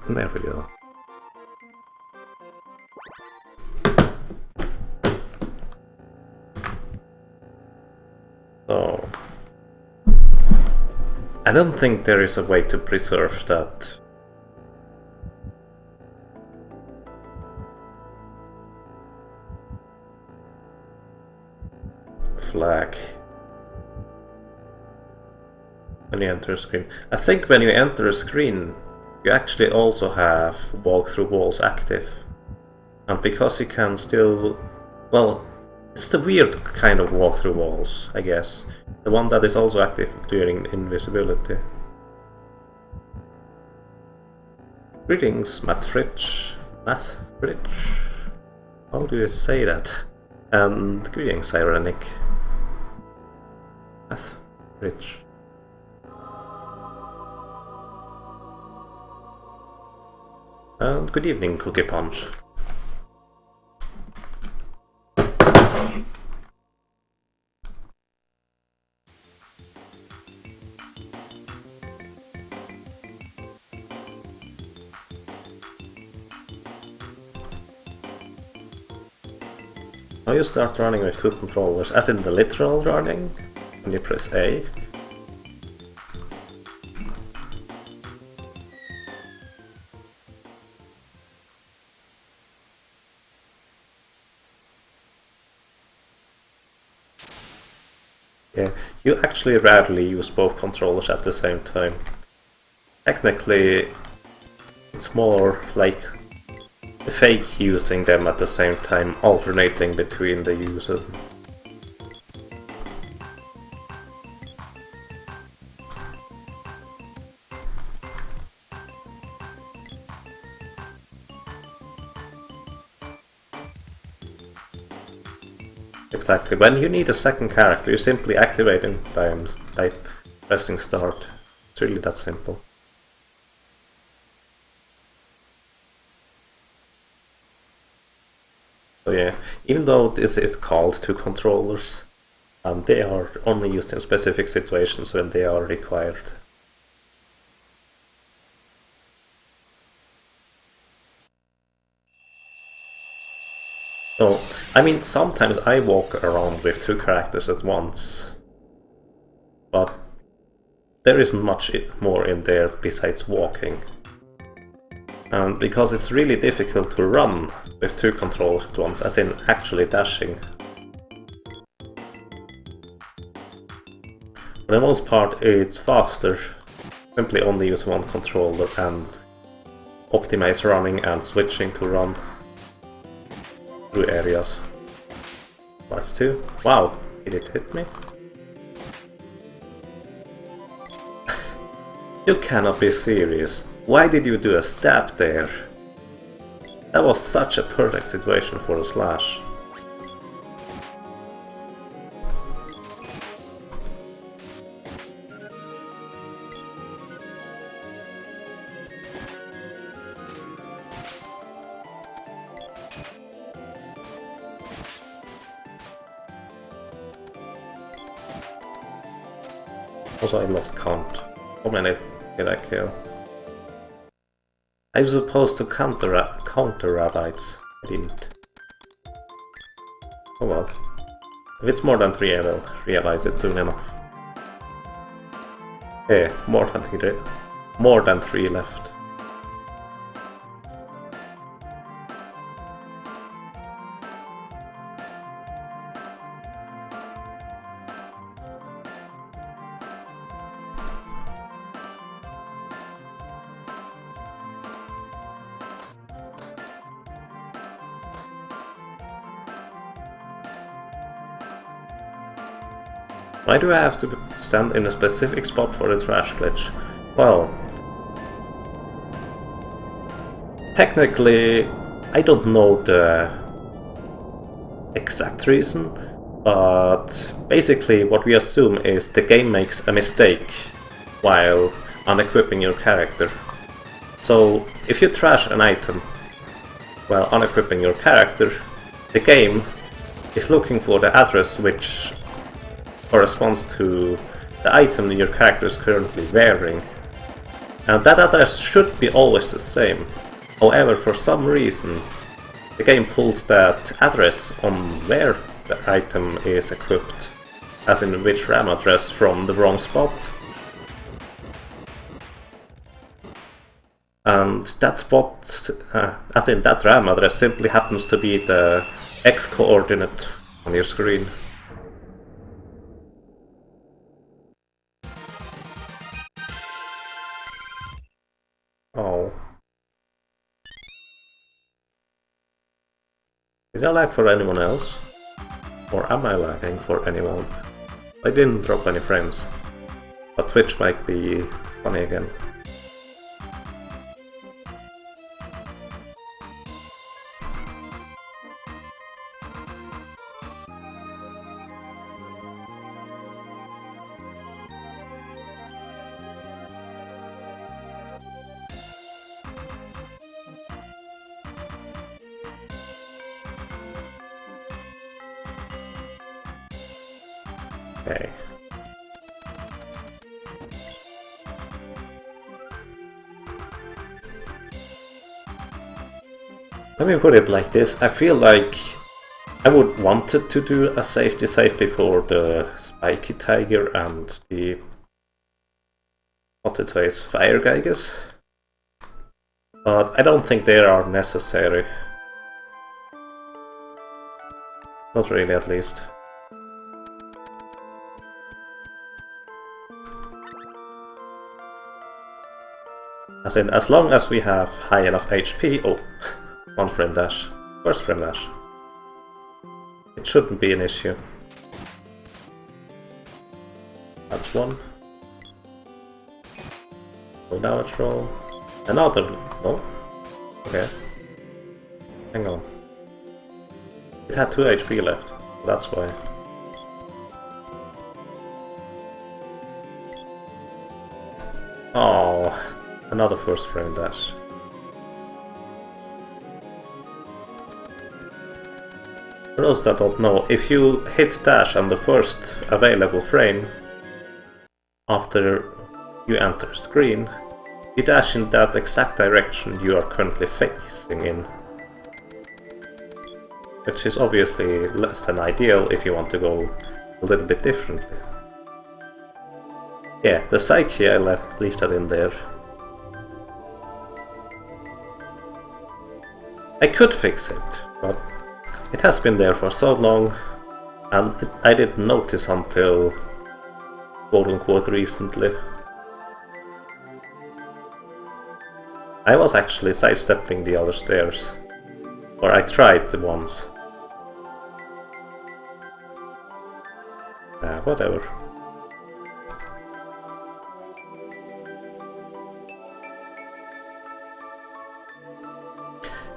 There we go. So I don't think there is a way to preserve that. Flag when you enter a screen. I think when you enter a screen, you actually also have walk through walls active. And because you can still, well, it's the weird kind of walk through walls, I guess. The one that is also active during invisibility. Greetings, Mathfridge. Mathfridge? How do you say that? And greetings, Ironic. Mathfridge. And good evening, Cookie Punch. Now you start running with two controllers, as in the literal running, when you press A. Yeah, you actually rarely use both controllers at the same time. Technically, it's more like fake using them at the same time, alternating between the users. Exactly. When you need a second character, you simply activate him by pressing start. It's really that simple. So yeah, even though this is called two controllers, they are only used in specific situations when they are required. So, I mean, sometimes I walk around with two characters at once, but there isn't much more in there besides walking. And because it's really difficult to run with two controllers at once, as in actually dashing. For the most part, it's faster. Simply only use one controller and optimize running and switching to run through areas. That's two. Wow, did it hit me? You cannot be serious. Why did you do a stab there? That was such a perfect situation for a slash. Also, I lost count. How many did I kill? I was supposed to counter Radites. I didn't. Oh well. If it's more than 3, I will realize it soon enough. Yeah, more than 3 left. Why do I have to stand in a specific spot for the trash glitch? Well, technically, I don't know the exact reason, but basically what we assume is the game makes a mistake while unequipping your character. So if you trash an item while unequipping your character, the game is looking for the address which corresponds to the item your character is currently wearing. And that address should be always the same. However, for some reason, the game pulls that address on where the item is equipped, as in which RAM address, from the wrong spot. And that spot, as in that RAM address, simply happens to be the X coordinate on your screen. Oh. Is that lag for anyone else? Or am I lagging for anyone? I didn't drop any frames, but Twitch might be funny again. Okay. Let me put it like this, I feel like I would wanted to do a safety save before the Spiky Tiger and the... what's its face? Fire Geiges? But I don't think they are necessary. Not really, at least. As in, as long as we have high enough HP... oh, one frame dash. First frame dash. It shouldn't be an issue. That's one. Go damage roll. Another... no? Okay. Hang on. It had 2 HP left, that's why. Oh, another first frame dash. For those that don't know, if you hit dash on the first available frame after you enter screen, you dash in that exact direction you are currently facing in. Which is obviously less than ideal if you want to go a little bit differently. Yeah, the Psyche, I leave that in there. I could fix it, but it has been there for so long, and I didn't notice until quote-unquote recently. I was actually sidestepping the other stairs, or I tried the ones. Whatever.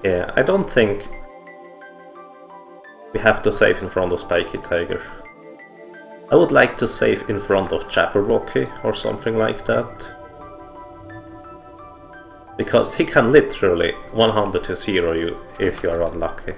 Yeah, I don't think we have to save in front of Spiky Tiger. I would like to save in front of Jabberwocky or something like that. Because he can literally 100 to 0 you if you are unlucky.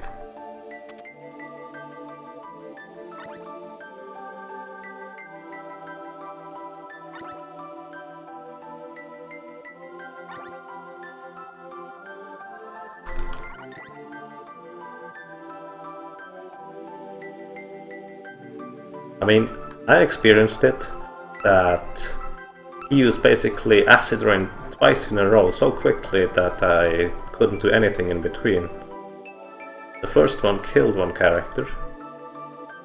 I mean, I experienced it, that he used basically Acid Rain twice in a row so quickly that I couldn't do anything in between. The first one killed one character,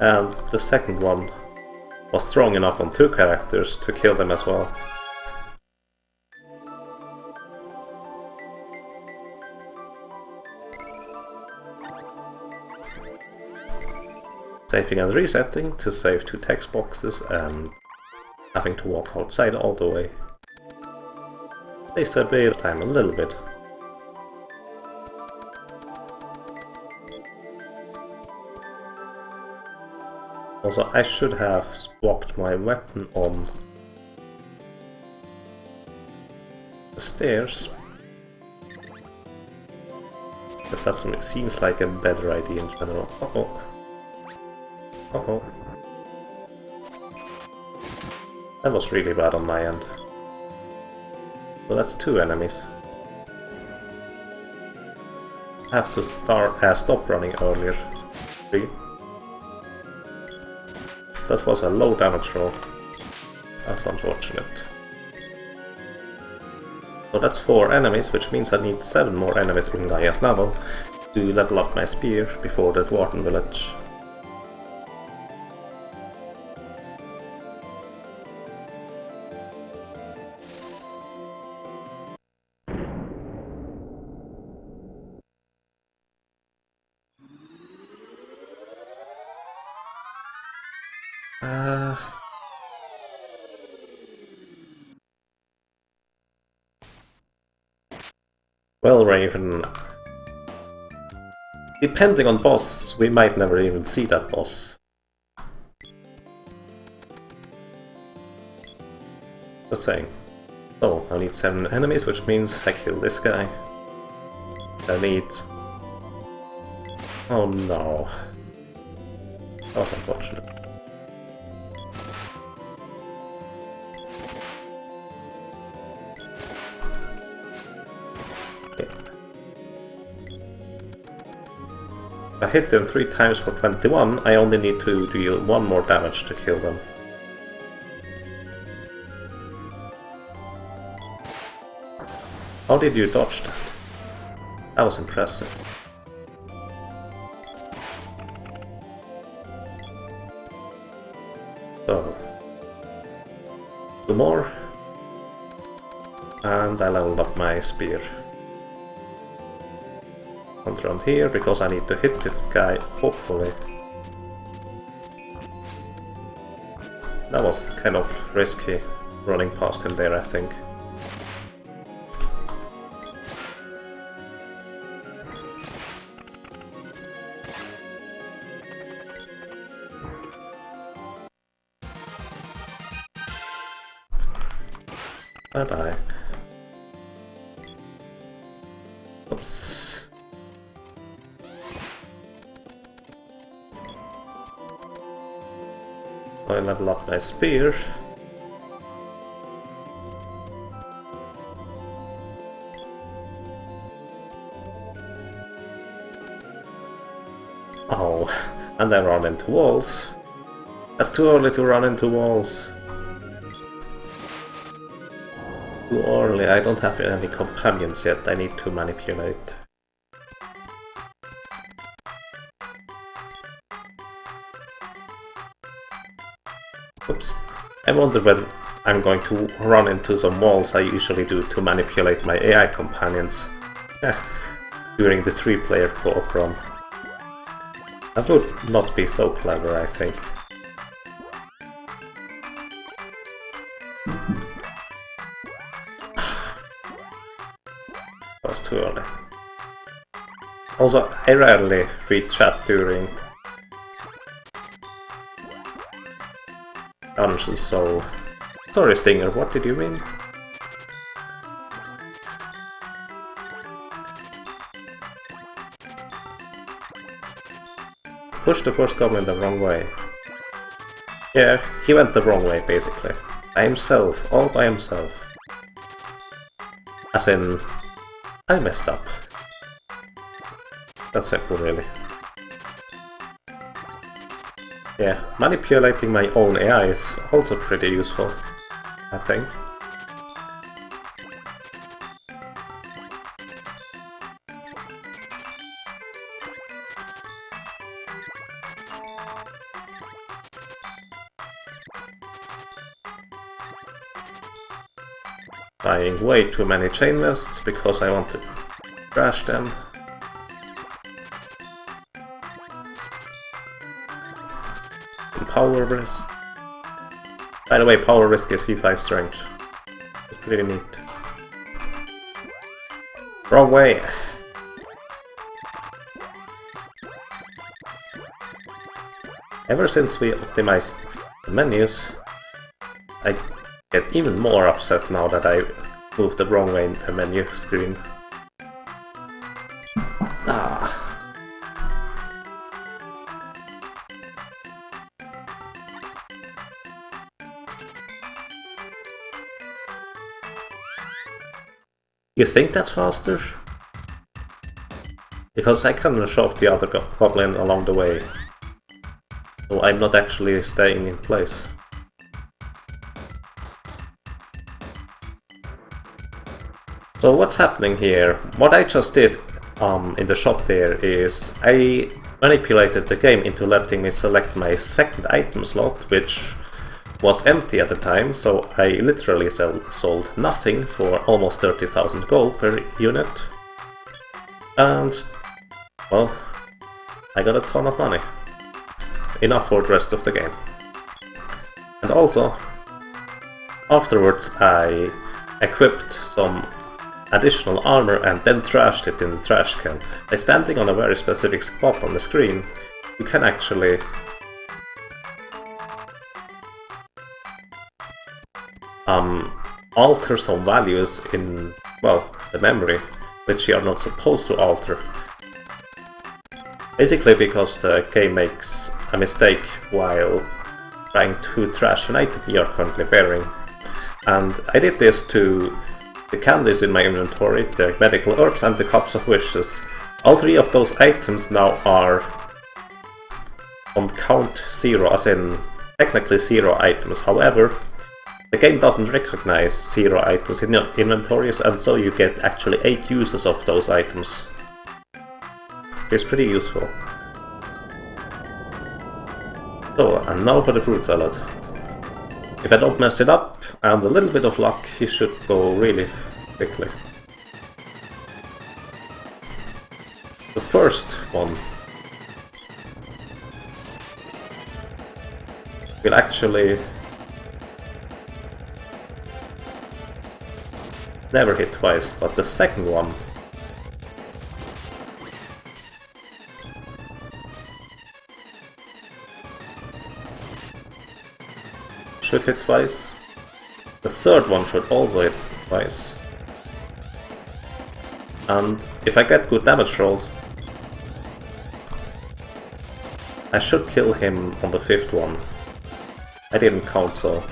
and the second one was strong enough on 2 characters to kill them as well. Saving and resetting to save 2 text boxes and having to walk outside all the way. They said wait time a little bit. Also, I should have swapped my weapon on the stairs. Because that seems like a better idea in general. Uh-oh. Uh-oh. That was really bad on my end. So that's 2 enemies. I have to stop running earlier. 3. That was a low damage roll. That's unfortunate. So that's 4 enemies, which means I need 7 more enemies in Gaia's Novel to level up my spear before the Dwarven village. Well, Raven, depending on boss, we might never even see that boss. Just saying. So, I need 7 enemies, which means I kill this guy. I need... Oh no. That was unfortunate. I hit them 3 times for 21, I only need to deal 1 more damage to kill them. How did you dodge that? That was impressive. So, 2 more. And I leveled up my spear. Around here, because I need to hit this guy, hopefully. That was kind of risky, running past him there, I think. Bye-bye. Oops. I level up my spear. Oh, and I run into walls. That's too early to run into walls. Too early, I don't have any companions yet, I need to manipulate. Oops. I wonder whether I'm going to run into some walls I usually do to manipulate my AI companions during the 3-player co-op run. That would not be so clever, I think. That was too early. Also, I rarely read chat during dungeons, so... Sorry, Stinger, what did you mean? Push the first goblin the wrong way. Yeah, he went the wrong way, basically. By himself, all by himself. As in... I messed up. That's simple, really. Yeah, manipulating my own AI is also pretty useful, I think. Buying way too many chain vests because I want to crash them. And power wrist. By the way, power wrist gives you 5 strength. It's pretty neat. Wrong way! Ever since we optimized the menus, I get even more upset now that I moved the wrong way in the menu screen. Ah. You think that's faster? Because I can shove the other goblin along the way. So I'm not actually staying in place. So what's happening here? What I just did in the shop there is I manipulated the game into letting me select my second item slot, which was empty at the time, so I literally sold nothing for almost 30,000 gold per unit. And, well, I got a ton of money. Enough for the rest of the game. And also, afterwards I equipped some additional armor and then trashed it in the trash can. By standing on a very specific spot on the screen, you can actually alter some values in, well, the memory, which you are not supposed to alter. Basically because the game makes a mistake while trying to trash an item you are currently wearing. And I did this to the candies in my inventory, the medical herbs and the cups of wishes. All three of those items now are on count 0, as in technically 0 items. However, the game doesn't recognize 0 items in your inventories, and so you get actually 8 uses of those items. It's pretty useful. So, and now for the fruit salad. If I don't mess it up, and a little bit of luck, he should go really quickly. The first one will actually never hit twice, but the second one should hit twice. The third one should also hit twice. And if I get good damage rolls, I should kill him on the fifth one. I didn't count, so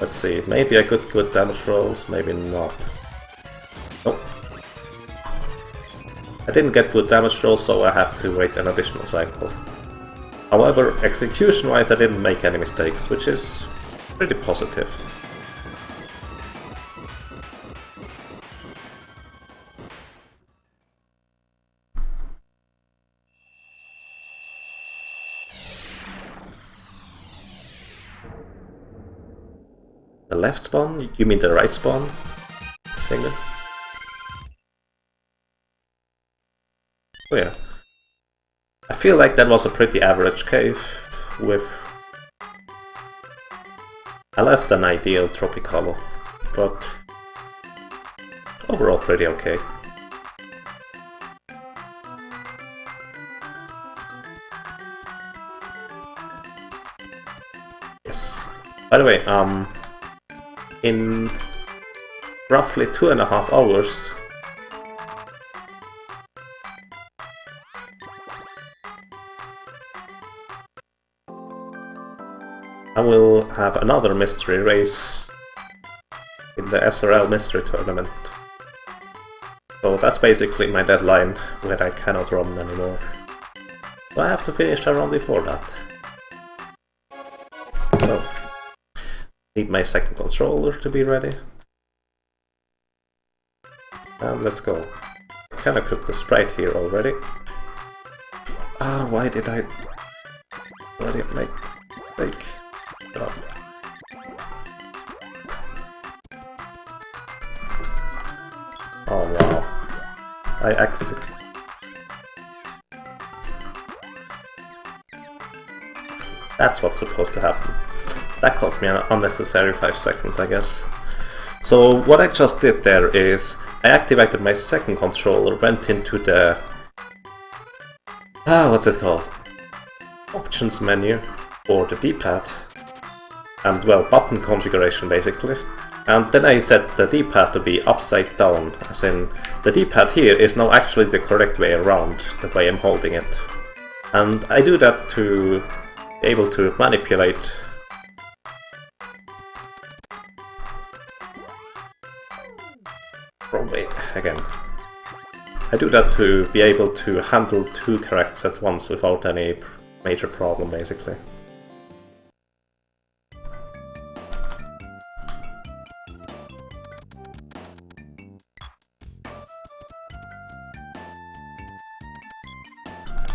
let's see. Maybe I got good damage rolls, maybe not. Nope. I didn't get good damage rolls, so I have to wait an additional cycle. However, execution-wise I didn't make any mistakes, which is pretty positive. The left spawn? You mean the right spawn? Stinger? Oh yeah. I feel like that was a pretty average cave with a less than ideal Tropicolor, but overall pretty okay. Yes. By the way, in roughly 2.5 hours I will have another mystery race in the SRL mystery tournament. So that's basically my deadline where I cannot run anymore. So I have to finish a run before that. So, need my second controller to be ready. And let's go. I can equip the sprite here already. Ah, why did I already make mistake? Oh. Oh wow. I actually... That's what's supposed to happen. That cost me an unnecessary 5 seconds, I guess. So what I just did there is I activated my second controller, went into the... what's it called? Options menu for the D-pad. And, well, button configuration basically. And then I set the D-pad to be upside down, as in the D-pad here is now actually the correct way around, the way I'm holding it. And I do that to be able to manipulate Probably again. I do that to be able to handle 2 characters at once without any major problem, basically.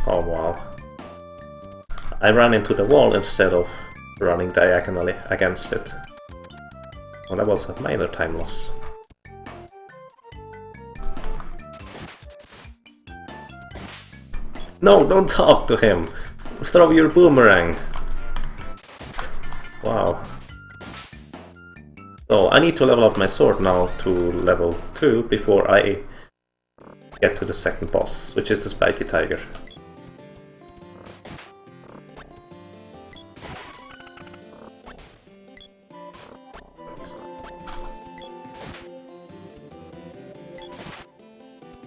Oh wow. I ran into the wall instead of running diagonally against it. Well, that was a minor time loss. No, don't talk to him! Throw your boomerang! Wow. So, I need to level up my sword now to level 2 before I get to the second boss, which is the Spiky Tiger.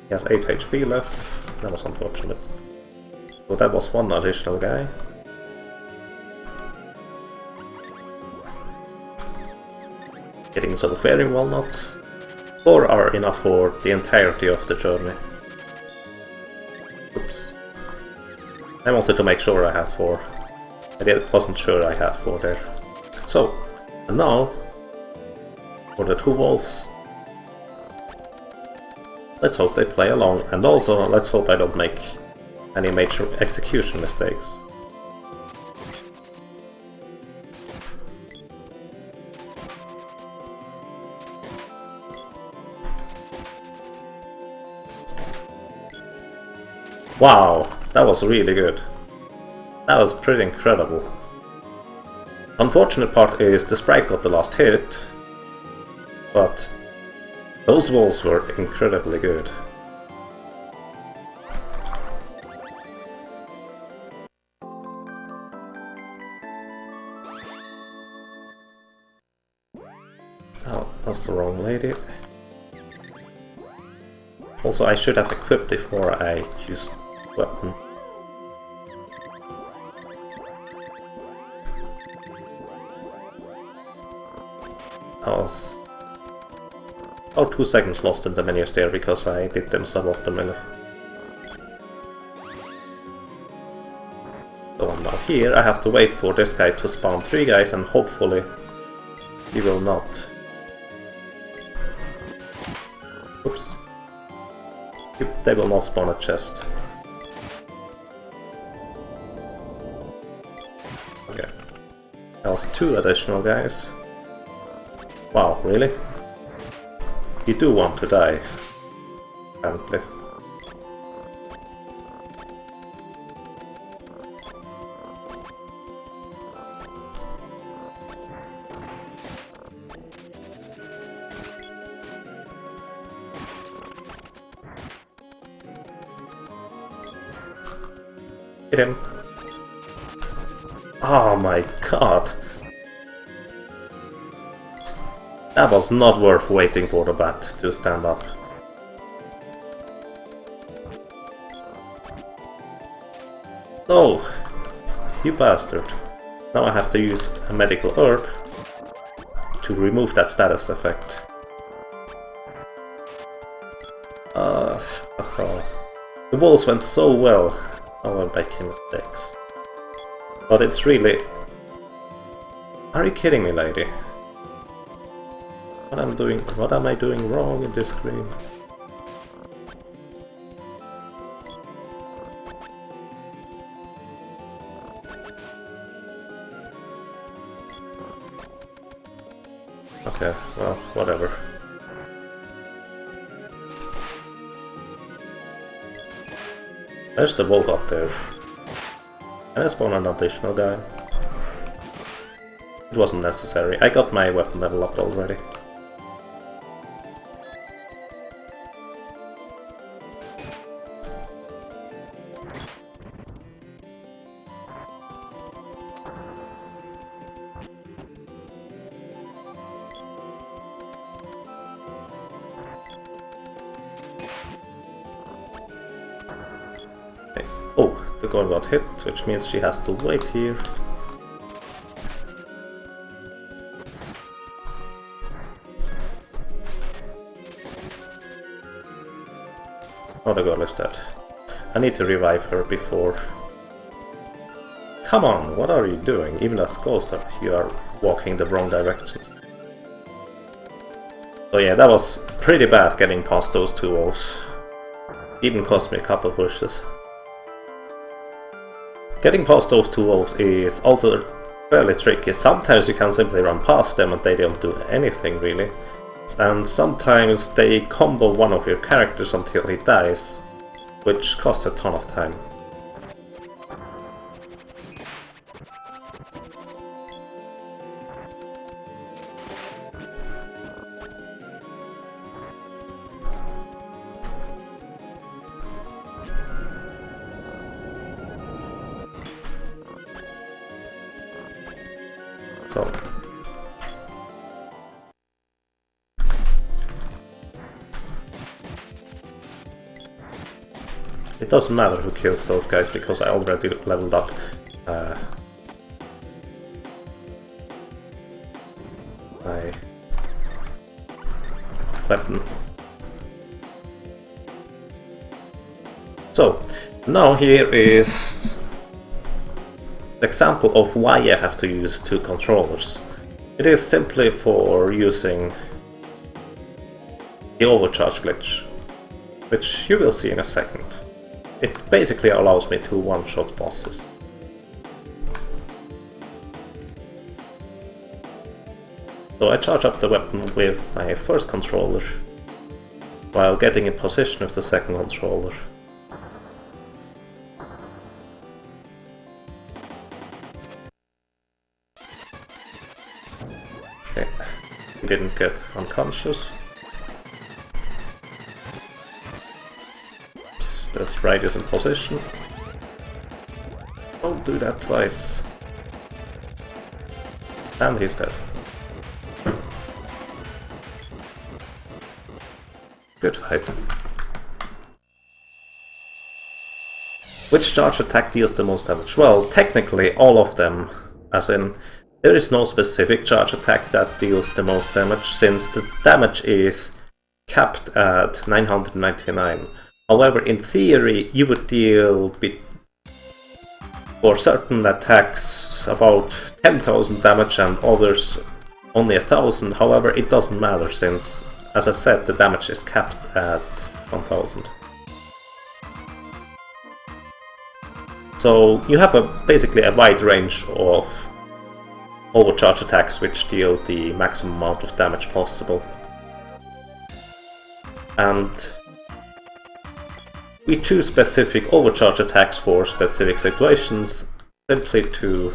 He has 8 HP left. That was unfortunate. So that was one additional guy. Getting some fairy walnuts. 4 are enough for the entirety of the journey. Oops. I wanted to make sure I had 4. Wasn't sure I had 4 there. So, and now, for the 2 wolves. Let's hope they play along, and also let's hope I don't make any major execution mistakes. Wow, that was really good. That was pretty incredible. Unfortunate part is the sprite got the last hit, but those wolves were incredibly good. Oh, that's the wrong lady. Also, I should have equipped before I used weapon. I was about 2 seconds lost in the menus there because I did them suboptimally. So now here I have to wait for this guy to spawn 3 guys, and hopefully he will not. Oops. They will not spawn a chest. Okay. That was 2 additional guys. Wow, really? You do want to die, apparently. Hit him. Oh my god. That was not worth waiting for the bat to stand up. No! You bastard. Now I have to use a medical herb to remove that status effect. The walls went so well. I went back in mistakes. But it's really... Are you kidding me, lady? What am I doing wrong in this game? Okay, well, whatever. There's the wolf up there. And I spawned an additional guy. It wasn't necessary. I got my weapon level up already. Oh, the girl got hit, which means she has to wait here. Oh, the girl is dead. I need to revive her before... Come on, what are you doing? Even as Ghost, you are walking the wrong directions. So yeah, that was pretty bad getting past those two wolves. Even cost me a couple of pushes. Getting past those two wolves is also fairly tricky. Sometimes you can simply run past them and they don't do anything really. And sometimes they combo one of your characters until he dies, which costs a ton of time. So, it doesn't matter who kills those guys because I already leveled up my weapon. So, now here is the example of why I have to use two controllers. It is simply for using the overcharge glitch, which you will see in a second. It basically allows me to one-shot bosses. So I charge up the weapon with my first controller, while getting in position with the second controller. Okay, he didn't get unconscious. Oops, the sprite is in position. Don't do that twice. And he's dead. Good fight. Which charge attack deals the most damage? Well, technically all of them, as in, there is no specific charge attack that deals the most damage, since the damage is capped at 999. However, in theory, you would deal for certain attacks about 10,000 damage and others only 1,000. However, it doesn't matter since, as I said, the damage is capped at 1,000. So you have basically a wide range of overcharge attacks which deal the maximum amount of damage possible. And we choose specific overcharge attacks for specific situations, simply to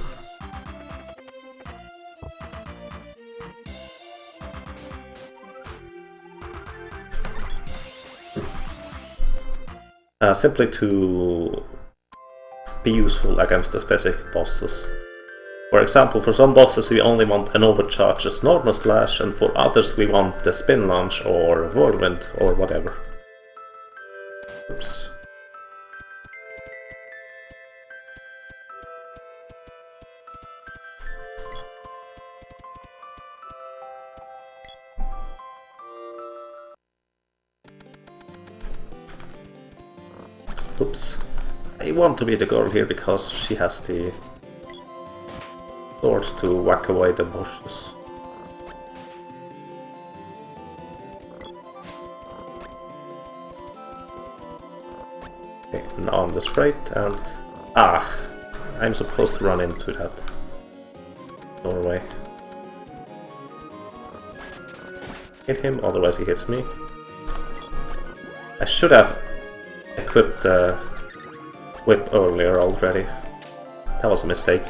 be useful against the specific bosses. For example, for some bosses we only want an overcharge as normal slash, and for others we want the spin launch or whirlwind or whatever. Oops. Oops. I want to be the girl here because she has the sword to whack away the bushes. Okay, now I'm the sprite and... I'm supposed to run into that doorway. Hit him, otherwise he hits me. I should have equipped the whip earlier already. That was a mistake.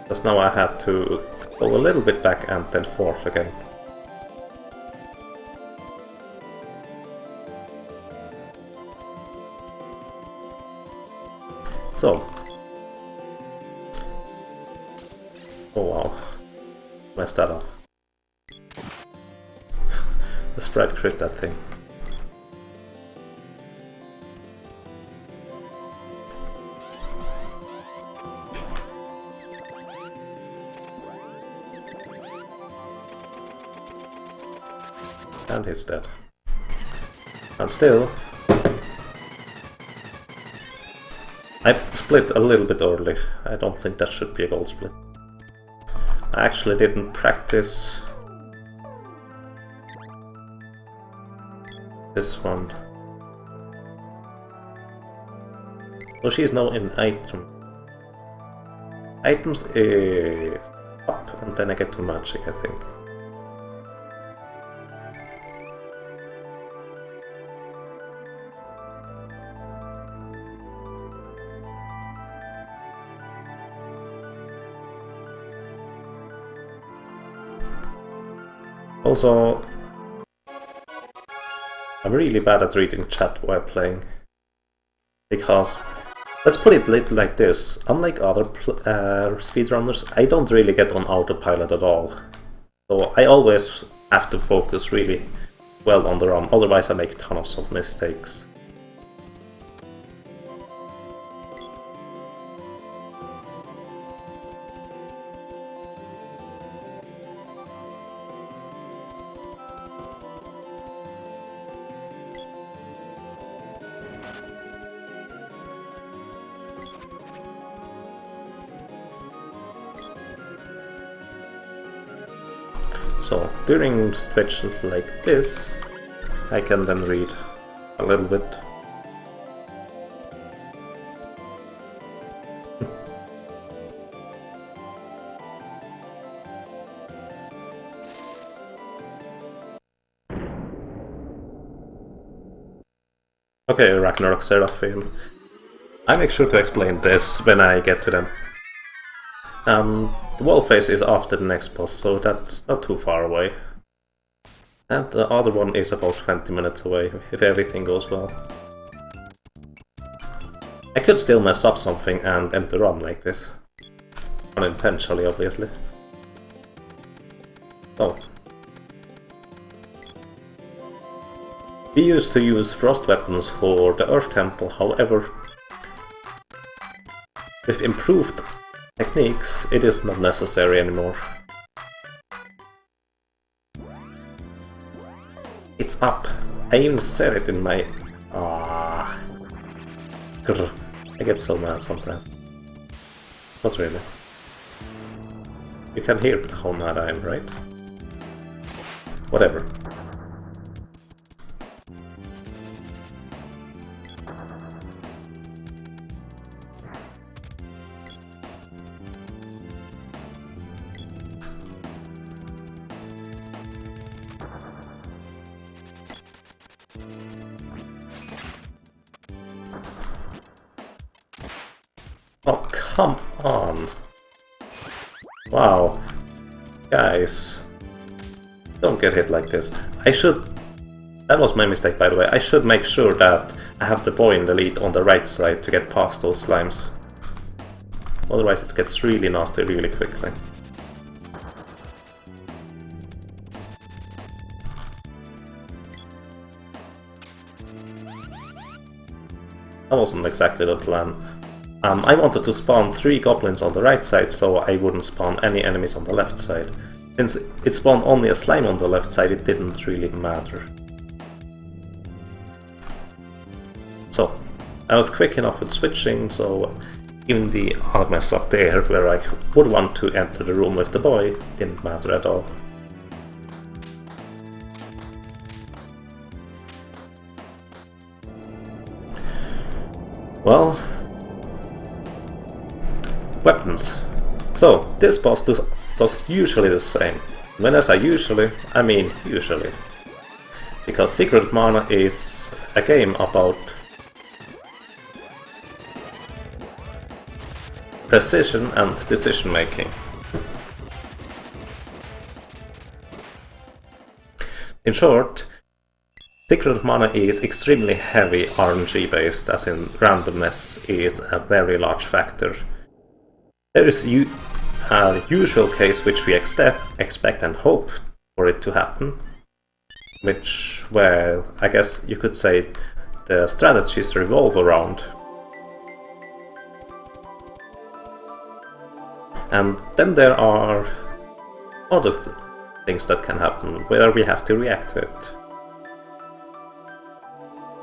Because now I had to go a little bit back and then forth again. So. Oh wow. Messed that up. The sprite crit that thing. And he's dead. And still, I split a little bit early. I don't think that should be a gold split. I actually didn't practice this one. So she's now in item. Items is up, and then I get to magic, I think. Also, I'm really bad at reading chat while playing, because, let's put it like this, unlike other speedrunners, I don't really get on autopilot at all. So I always have to focus really well on the run, otherwise I make tons of mistakes. So, during situations like this, I can then read a little bit. Okay, Ragnarok Seraphim. I make sure to explain this when I get to them. The wall face is after the next boss, so that's not too far away. And the other one is about 20 minutes away, if everything goes well. I could still mess up something and end the run like this. Unintentionally, obviously. So. We used to use frost weapons for the Earth Temple, however, with improved techniques, it is not necessary anymore. It's up. I even said it in my... Grr. I get so mad sometimes. Not really. You can hear how mad I am, right? Whatever. Oh, come on! Wow. Guys. Don't get hit like this. I should... That was my mistake, by the way. I should make sure that I have the boy in the lead on the right side to get past those slimes. Otherwise it gets really nasty really quickly. That wasn't exactly the plan. I wanted to spawn 3 goblins on the right side, so I wouldn't spawn any enemies on the left side. Since it spawned only a slime on the left side, it didn't really matter. So, I was quick enough with switching, so even the odd mess up there, where I would want to enter the room with the boy, didn't matter at all. Well... Weapons. So, this boss does usually the same. When I say usually, I mean usually. Because Secret of Mana is a game about precision and decision making. In short, Secret of Mana is extremely heavy RNG based, as in randomness is a very large factor. There is a usual case which we expect and hope for it to happen, which, well, I guess you could say the strategies revolve around. And then there are other things that can happen where we have to react to it.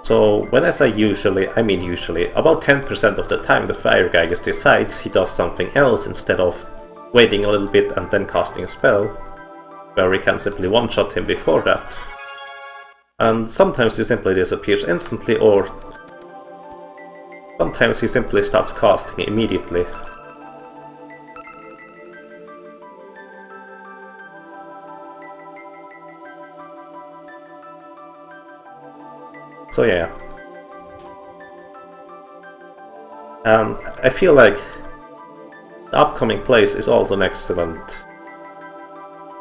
So when I say usually, I mean usually. About 10% of the time the fire guy just decides he does something else instead of waiting a little bit and then casting a spell, where we can simply one-shot him before that. And sometimes he simply disappears instantly, or sometimes he simply starts casting immediately. So yeah. And I feel like the upcoming place is also an excellent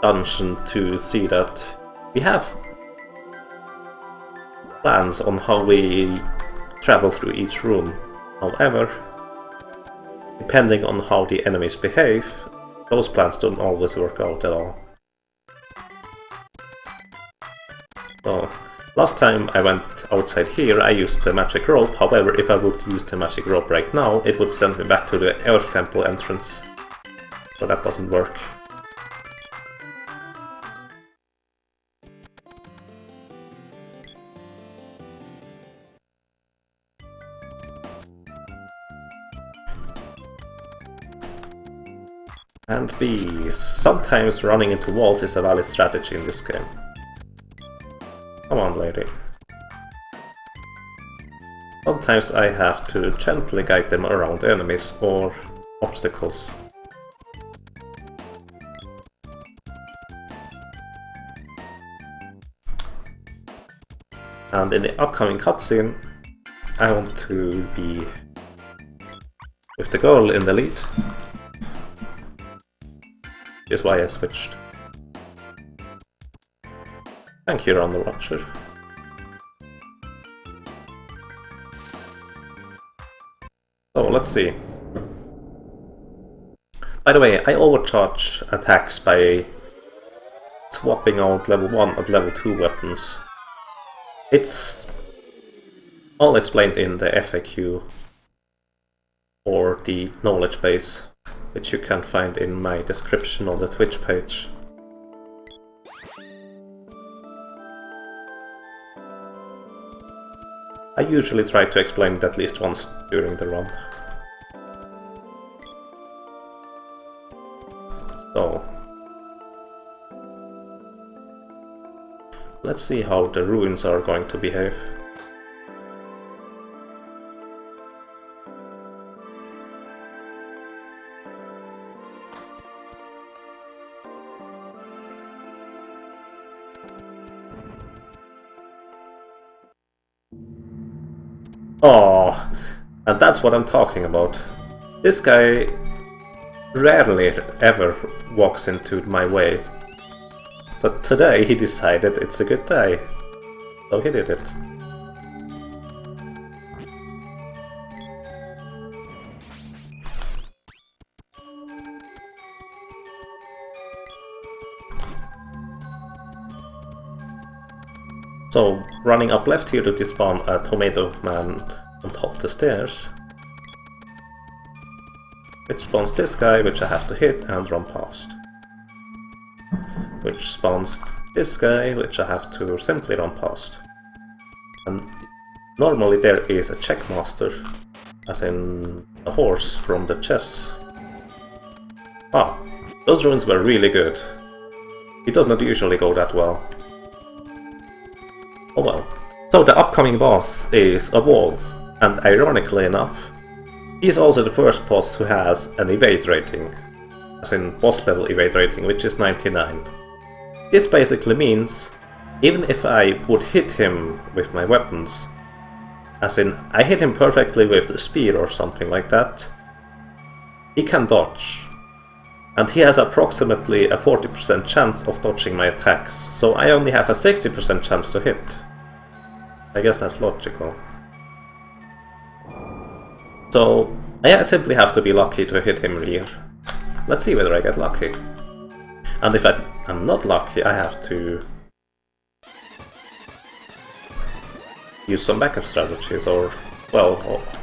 dungeon to see that we have plans on how we travel through each room. However, depending on how the enemies behave, those plans don't always work out at all. So, last time I went outside here, I used the magic rope. However, if I would use the magic rope right now, it would send me back to the Earth Temple entrance. So that doesn't work. And B, sometimes running into walls is a valid strategy in this game. Come on, lady. Sometimes I have to gently guide them around enemies or obstacles. And in the upcoming cutscene, I want to be with the girl in the lead. Is why I switched. Thank you, Ron the Watcher. So let's see. By the way, I overcharge attacks by swapping out level 1 and level 2 weapons. It's all explained in the FAQ or the knowledge base, which you can find in my description on the Twitch page. I usually try to explain it at least once during the run. So, let's see how the ruins are going to behave. Oh, and that's what I'm talking about. This guy rarely ever walks into my way. But today he decided it's a good day. So he did it. So, running up left here to despawn a tomato man on top of the stairs. Which spawns this guy, which I have to hit and run past. Which spawns this guy, which I have to simply run past. And normally there is a checkmaster, as in a horse from the chess. Ah, those runes were really good. It does not usually go that well. Oh well. So the upcoming boss is a wall, and ironically enough, he is also the first boss who has an evade rating, as in boss level evade rating, which is 99. This basically means, even if I would hit him with my weapons, as in I hit him perfectly with the spear or something like that, he can dodge. And he has approximately a 40% chance of dodging my attacks, so I only have a 60% chance to hit. I guess that's logical. So, I simply have to be lucky to hit him here. Let's see whether I get lucky. And if I'm not lucky, I have to use some backup strategies, or, well,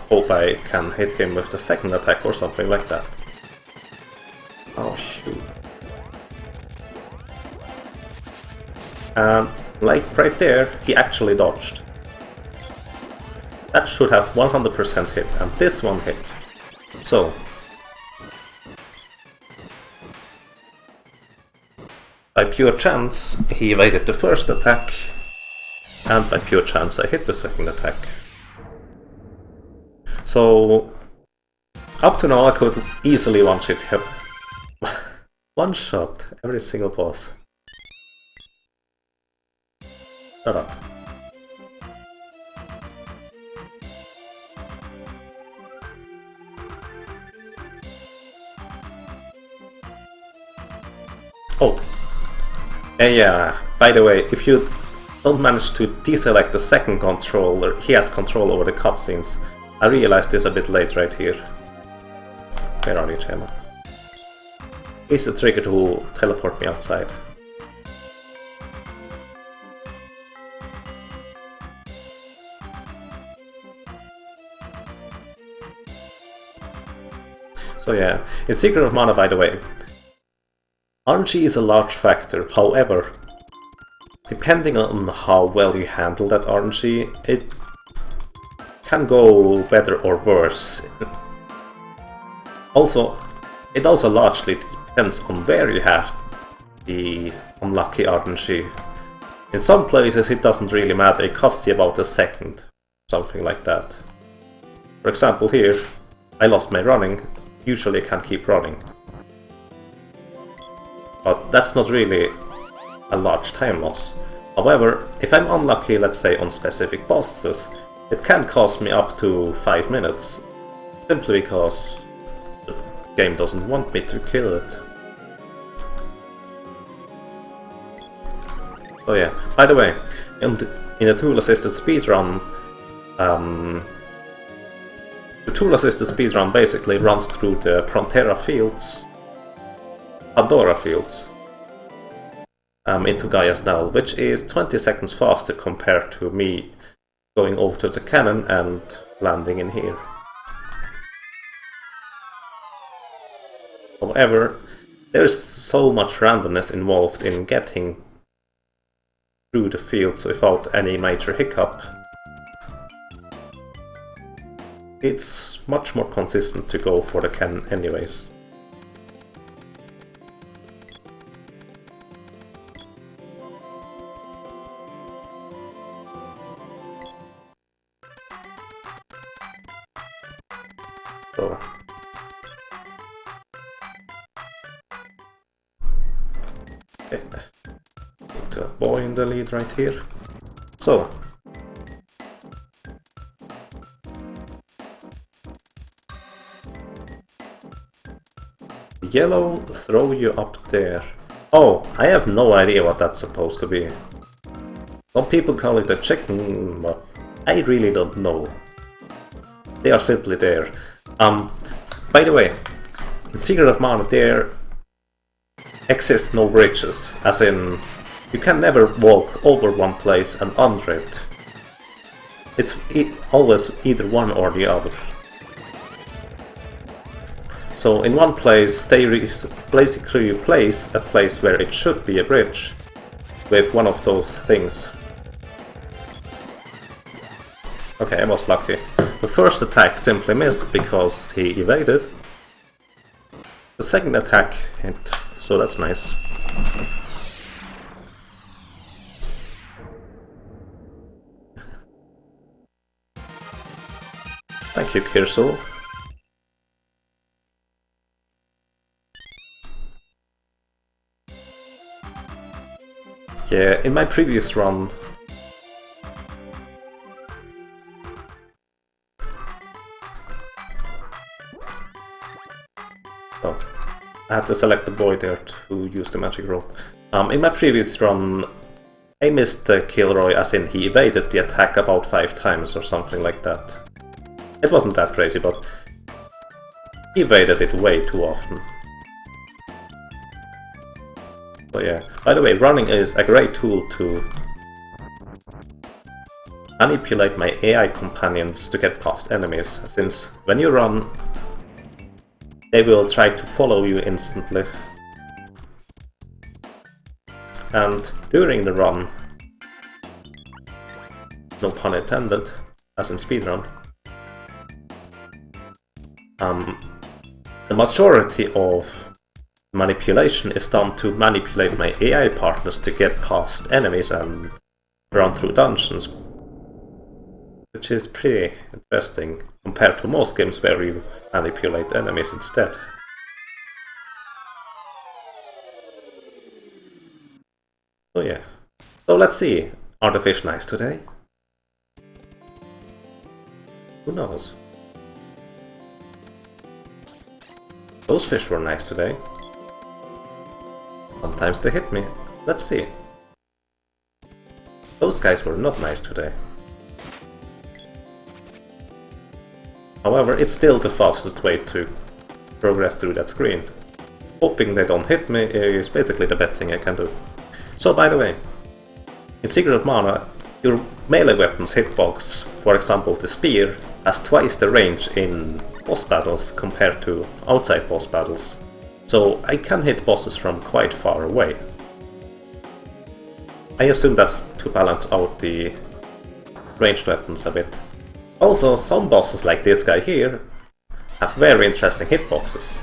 hope I can hit him with the second attack or something like that. Oh shoot. And like right there, he actually dodged. That should have 100% hit, and this one hit. So, by pure chance, he evaded the first attack, and by pure chance I hit the second attack. So, up to now I could easily one-shot him. One-shot every single boss. Shut up. Oh. And yeah, by the way, if you don't manage to deselect the second controller, he has control over the cutscenes. I realized this a bit late right here. Where are you, Chema? Here's the trigger to teleport me outside. So yeah, in Secret of Mana, by the way, RNG is a large factor. However, depending on how well you handle that RNG, it can go better or worse. It also largely depends on where you have the unlucky RNG. In some places it doesn't really matter, it costs you about a second, something like that. For example here, I lost my running, usually I can keep running. But that's not really a large time loss. However, if I'm unlucky, let's say on specific bosses, it can cost me up to 5 minutes, simply because the game doesn't want me to kill it. Oh yeah, by the way, in a tool-assisted speedrun, the tool-assisted speedrun basically runs through the Pandora fields, into Gaia's Dell, which is 20 seconds faster compared to me going over to the cannon and landing in here. However, there's so much randomness involved in getting through the fields without any major hiccup. It's much more consistent to go for the cannon anyways. So. Okay. Put a boy in the lead right here. So. Yellow throw you up there. Oh, I have no idea what that's supposed to be. Some people call it a chicken, but I really don't know. They are simply there. By the way, in Secret of Mana there exist no bridges, as in you can never walk over one place and under it. It's always either one or the other. So in one place they basically replace a place where it should be a bridge with one of those things. Okay, I was lucky. The first attack simply missed because he evaded. The second attack hit, so that's nice. Thank you, Kirso. Yeah, in my previous run, I had to select the boy there to use the magic rope. In my previous run, I missed Kilroy, as in he evaded the attack about 5 times or something like that. It wasn't that crazy, but he evaded it way too often. So yeah, by the way, running is a great tool to manipulate my AI companions to get past enemies, since when you run, they will try to follow you instantly. And during the run, no pun intended, as in speedrun. The majority of manipulation is done to manipulate my AI partners to get past enemies and run through dungeons, which is pretty interesting compared to most games where you manipulate enemies instead. So yeah. So let's see. Are the fish nice today? Who knows? Those fish were nice today. Sometimes they hit me. Let's see. Those guys were not nice today. However, it's still the fastest way to progress through that screen. Hoping they don't hit me is basically the best thing I can do. So by the way, in Secret of Mana, your melee weapon's hitbox, for example the spear, has twice the range in boss battles compared to outside boss battles. So I can hit bosses from quite far away. I assume that's to balance out the ranged weapons a bit. Also, some bosses like this guy here have very interesting hitboxes.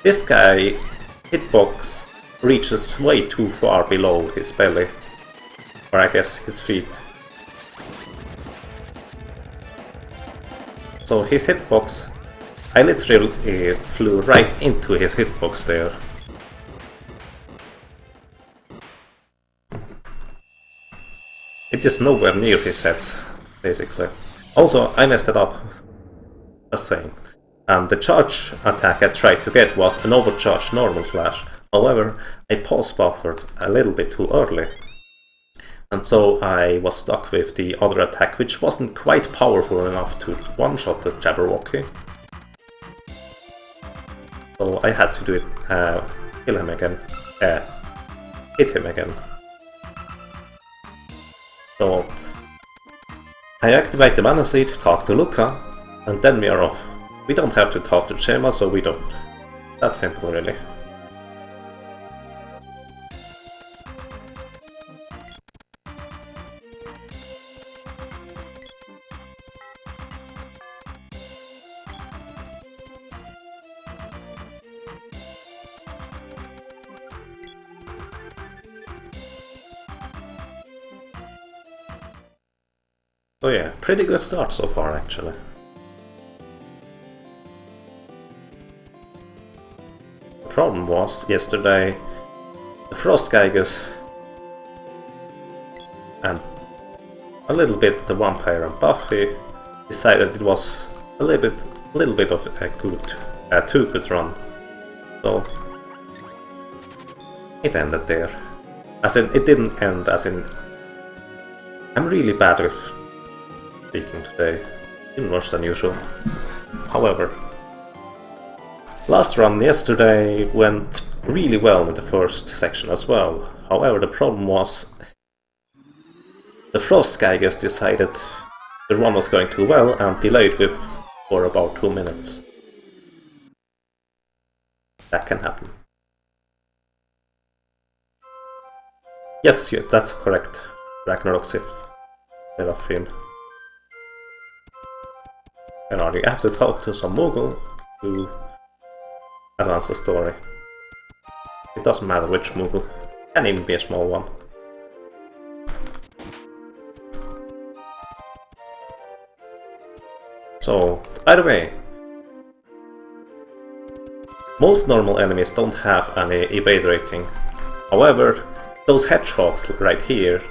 This guy hitbox reaches way too far below his belly, or I guess his feet. So his hitbox, I literally flew right into his hitbox there. It is nowhere near his heads, basically. Also, I messed it up. Just saying. The charge attack I tried to get was an overcharged normal slash. However, I pause buffered a little bit too early. And so I was stuck with the other attack, which wasn't quite powerful enough to one-shot the Jabberwocky. So I had to do it, kill him again, hit him again. So I activate the Mana Seed, talk to Luca, and then we are off. We don't have to talk to Chema, so we don't. That's simple, really. So yeah, pretty good start so far, actually. The problem was, yesterday, the Frostgeigers and a little bit the Vampire and Buffy decided it was a little bit of a too good run. So it ended there. As in, it didn't end as in... I'm really bad with speaking today, even worse than usual. However, last run yesterday went really well in the first section as well. However, the problem was the Frostgeigers decided the run was going too well and delayed for about 2 minutes. That can happen. Yes, yeah, that's correct. Ragnarok Seraphim. And you have to talk to some Moogle to advance the story. It doesn't matter which Moogle, can even be a small one. So, by the way, most normal enemies don't have any evade rating. However, those hedgehogs right here,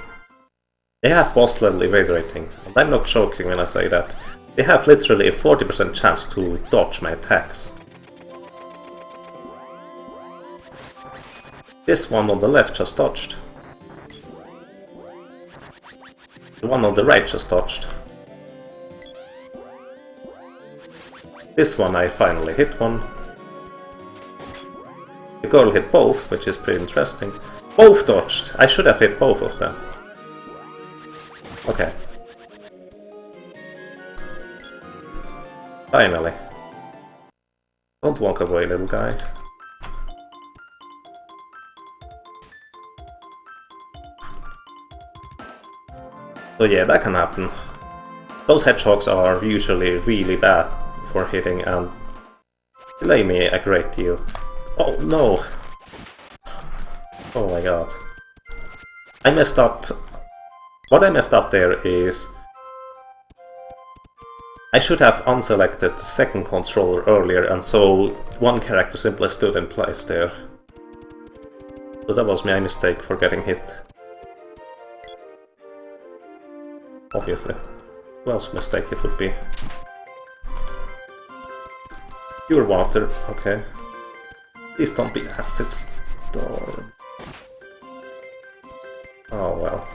they have boss level evade rating. And I'm not joking when I say that. They have literally a 40% chance to dodge my attacks. This one on the left just dodged. The one on the right just dodged. This one I finally hit one. The girl hit both, which is pretty interesting. Both dodged! I should have hit both of them. Okay. Finally. Don't walk away, little guy. So yeah, that can happen. Those hedgehogs are usually really bad for hitting and delay me a great deal. Oh no! Oh my god. I messed up. What I messed up there is I should have unselected the second controller earlier, and so one character simply stood in place there. So that was my mistake for getting hit. Obviously. Who else's mistake it would be? Pure water, okay. Please don't be acid storm. Oh well.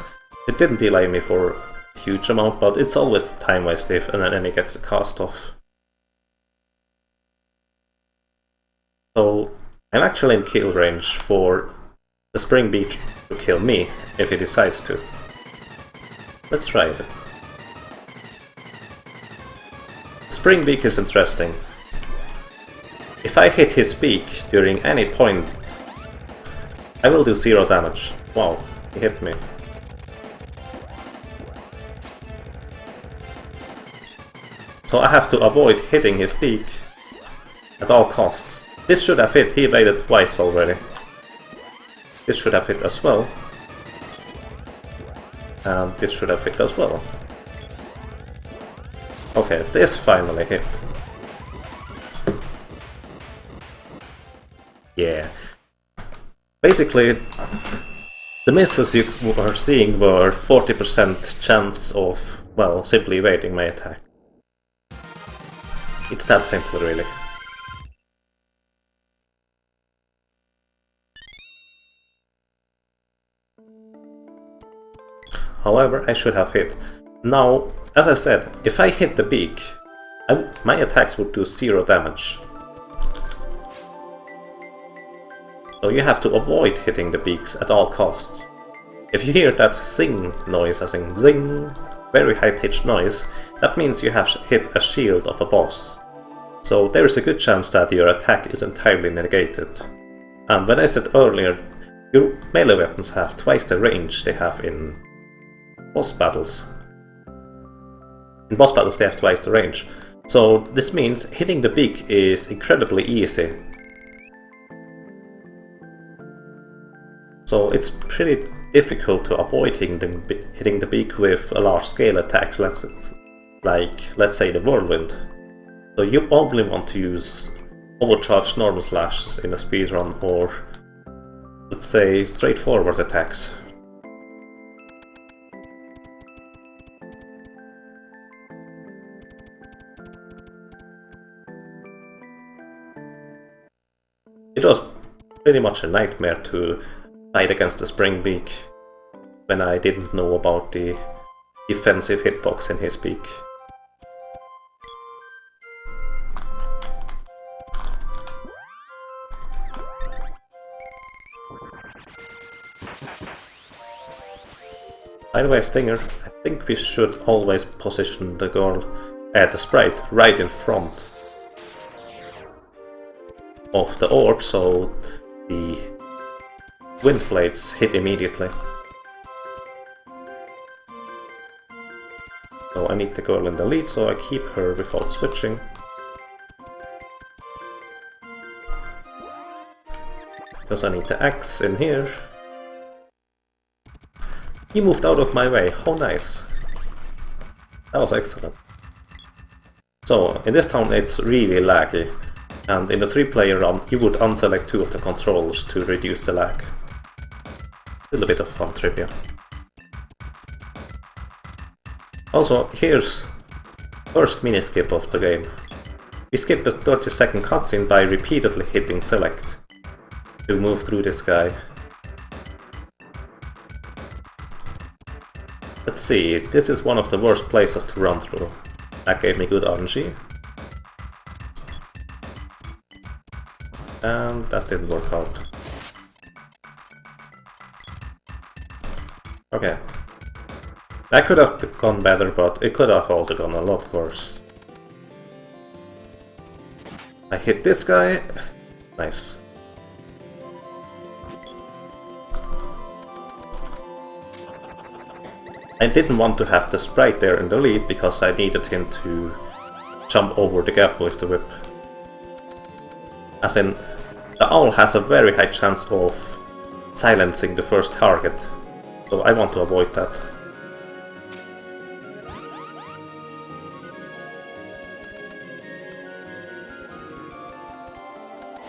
It didn't delay me for a huge amount, but it's always the time waste if an enemy gets a cast off. So I'm actually in kill range for the Spring Beak to kill me if he decides to. Let's try it. Spring Beak is interesting. If I hit his beak during any point, I will do 0 damage. Wow, he hit me. So I have to avoid hitting his beak at all costs. This should have hit, he evaded twice already. This should have hit as well. And this should have hit as well. Okay, this finally hit. Yeah. Basically, the misses you were seeing were 40% chance of, well, simply evading my attack. It's that simple, really. However, I should have hit. Now, as I said, if I hit the beak, my attacks would do 0 damage. So you have to avoid hitting the beaks at all costs. If you hear that zing noise, as in zing, very high-pitched noise, that means you have hit a shield of a boss. So there is a good chance that your attack is entirely negated. And when I said earlier, your melee weapons have twice the range they have in boss battles. In boss battles they have twice the range. So this means hitting the beak is incredibly easy. So it's pretty difficult to avoid hitting the beak with a large scale attack, let's say the Whirlwind. So you only want to use overcharged normal slashes in a speedrun, or let's say straightforward attacks. It was pretty much a nightmare to fight against the Spring Beak when I didn't know about the defensive hitbox in his beak. By the way, Stinger, I think we should always position the girl, the sprite, right in front of the orb, so the wind blades hit immediately. So I need the girl in the lead, so I keep her without switching. Because I need the axe in here. He moved out of my way, how nice. That was excellent. So, in this town it's really laggy, and in the 3-player run you would unselect 2 of the controllers to reduce the lag. A little bit of fun trivia. Also, here's first mini skip of the game. We skip a 30-second cutscene by repeatedly hitting select to move through this guy. Let's see, this is one of the worst places to run through. That gave me good RNG. And that didn't work out. Okay. That could have gone better, but it could have also gone a lot worse. I hit this guy. Nice. I didn't want to have the sprite there in the lead because I needed him to jump over the gap with the whip. As in, the owl has a very high chance of silencing the first target, so I want to avoid that.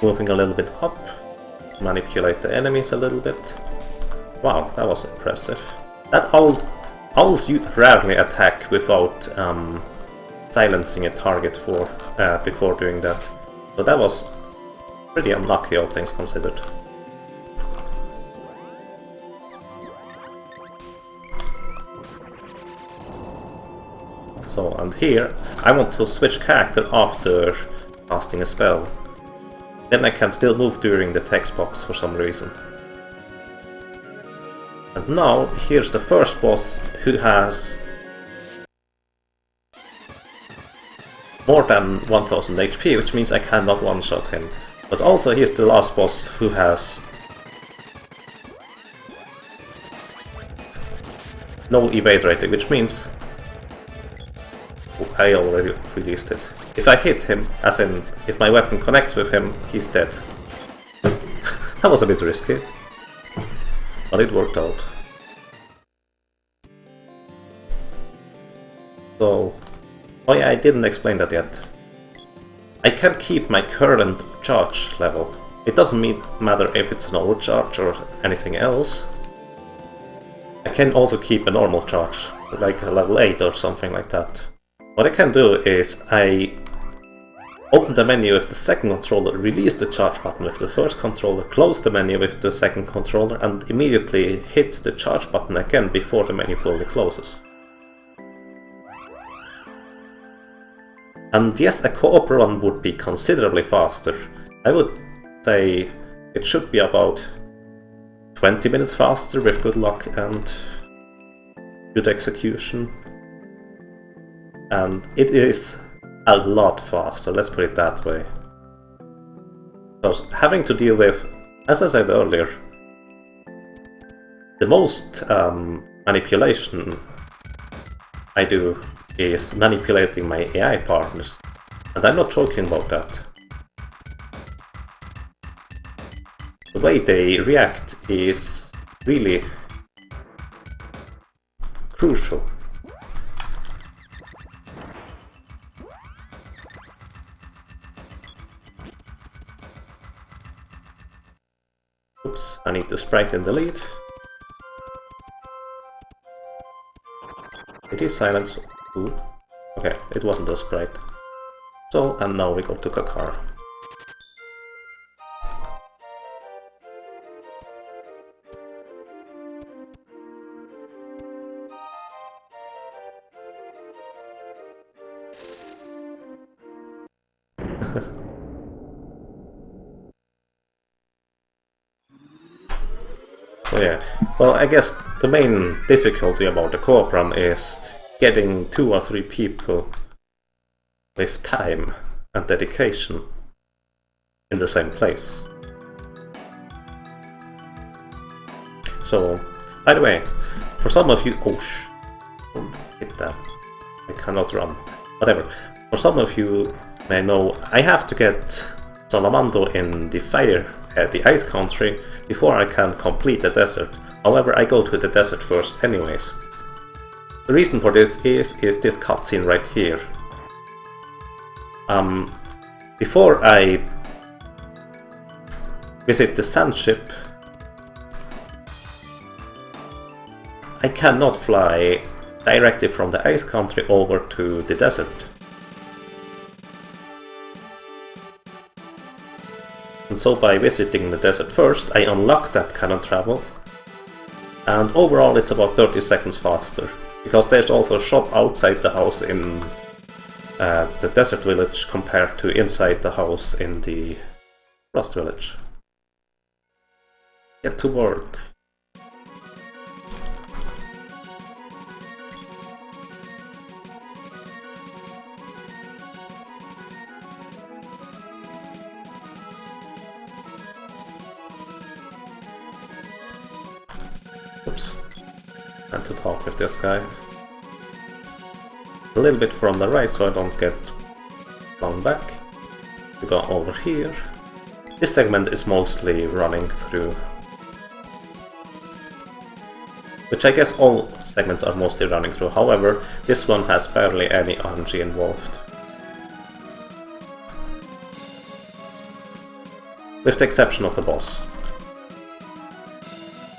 Moving a little bit up, manipulate the enemies a little bit. Wow, that was impressive. That owls rarely attack without silencing a target before doing that. So that was pretty unlucky, all things considered. So, and here I want to switch character after casting a spell. Then I can still move during the text box for some reason. And now, here's the first boss who has more than 1000 HP, which means I cannot one-shot him. But also here's the last boss who has no evade rating, which means I already released it. If I hit him, as in if my weapon connects with him, he's dead. That was a bit risky, but it worked out. So, oh yeah, I didn't explain that yet. I can keep my current charge level. It doesn't matter if it's an overcharge or anything else. I can also keep a normal charge, like a level 8 or something like that. What I can do is I open the menu with the second controller, release the charge button with the first controller, close the menu with the second controller, and immediately hit the charge button again before the menu fully closes. And yes, a co-op run would be considerably faster. I would say it should be about 20 minutes faster with good luck and good execution. And it is a lot faster, let's put it that way. Because having to deal with, as I said earlier, the most manipulation I do is manipulating my AI partners. And I'm not joking about that. The way they react is really crucial. Oops, I need to sprite in the lead. It is silence. Ooh. Okay, it wasn't a sprite. So, and now we go to Kakara. So yeah, well, I guess the main difficulty about the co-op run is getting 2 or 3 people with time and dedication in the same place. So, by the way, for some of you... Oh, don't hit that. I cannot run. Whatever. For some of you may know, I have to get Salamando in the fire at the ice country before I can complete the desert. However, I go to the desert first anyways. The reason for this is this cutscene right here. Before I visit the sand ship, I cannot fly directly from the ice country over to the desert. And so by visiting the desert first, I unlock that cannon travel, and overall it's about 30 seconds faster, because there's also a shop outside the house in the desert village compared to inside the house in the Frost village. Get to work. Oops. and to talk with this guy. A little bit from the right so I don't get blown back. We go over here. This segment is mostly running through, which I guess all segments are mostly running through. However, this one has barely any RNG involved. With the exception of the boss.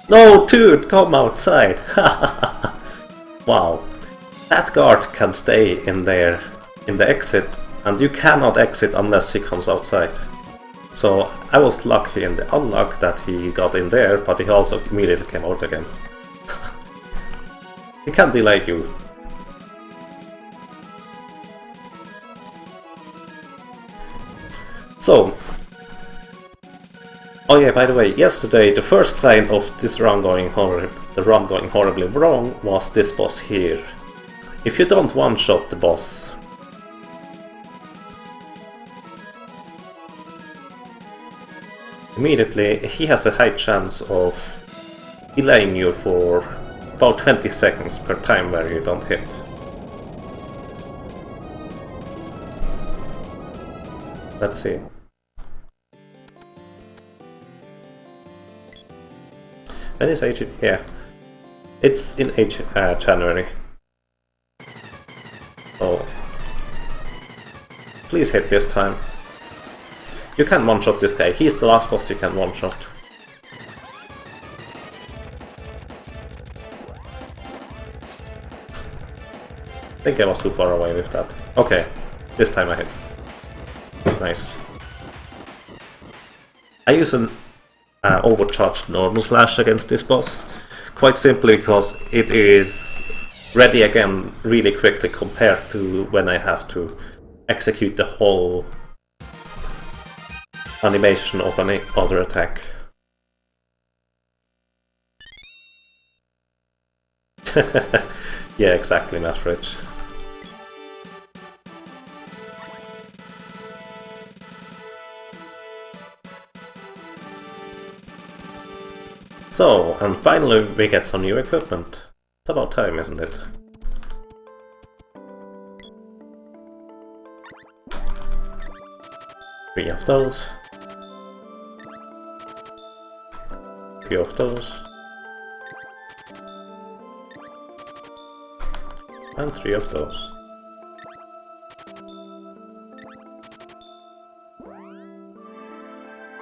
No, dude, come outside! Wow. That guard can stay in there, in the exit, and you cannot exit unless he comes outside. So I was lucky in the unluck that he got in there, but he also immediately came out again. He can't delay you. So, oh yeah, by the way, yesterday the first sign of this run going horribly wrong was this boss here. If you don't one-shot the boss, immediately he has a high chance of delaying you for about 20 seconds per time where you don't hit. Let's see. When is H? Yeah, it's in January. Oh, please hit this time. You can one-shot this guy. He's the last boss you can one-shot. I think I was too far away with that. Okay, this time I hit. Nice. I use an overcharged normal slash against this boss, quite simply because it is ready again really quickly compared to when I have to execute the whole animation of any other attack. Yeah, exactly, Mattridge. So, and finally we get some new equipment. It's about time, isn't it? Three of those. Three of those. And three of those.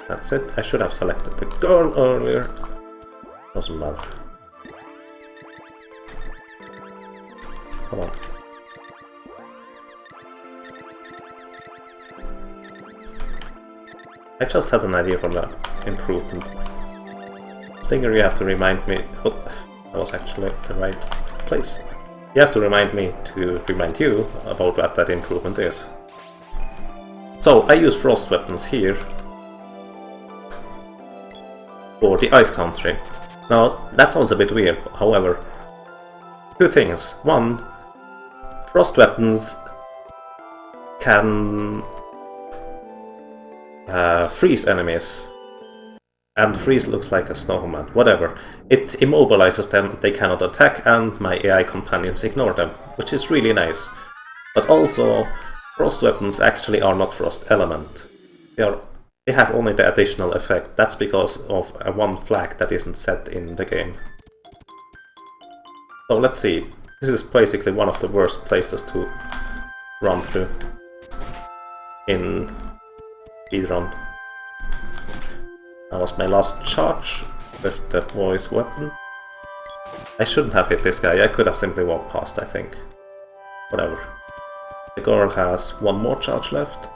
That's it. I should have selected the girl earlier. Doesn't matter. Come on. I just had an idea for the improvement. Stinger, you have to remind me. Oh, that was actually the right place. You have to remind me to remind you about what that improvement is. So, I use frost weapons here for the ice country. Now, that sounds a bit weird, however, two things. One, frost weapons can freeze enemies, and freeze looks like a snowman, whatever. It immobilizes them, they cannot attack, and my AI companions ignore them, which is really nice. But also, frost weapons actually are not frost element. They have only the additional effect. That's because of one flag that isn't set in the game. So let's see. This is basically one of the worst places to run through in speedrun. That was my last charge with the boy's weapon. I shouldn't have hit this guy. I could have simply walked past, I think. Whatever. The girl has one more charge left.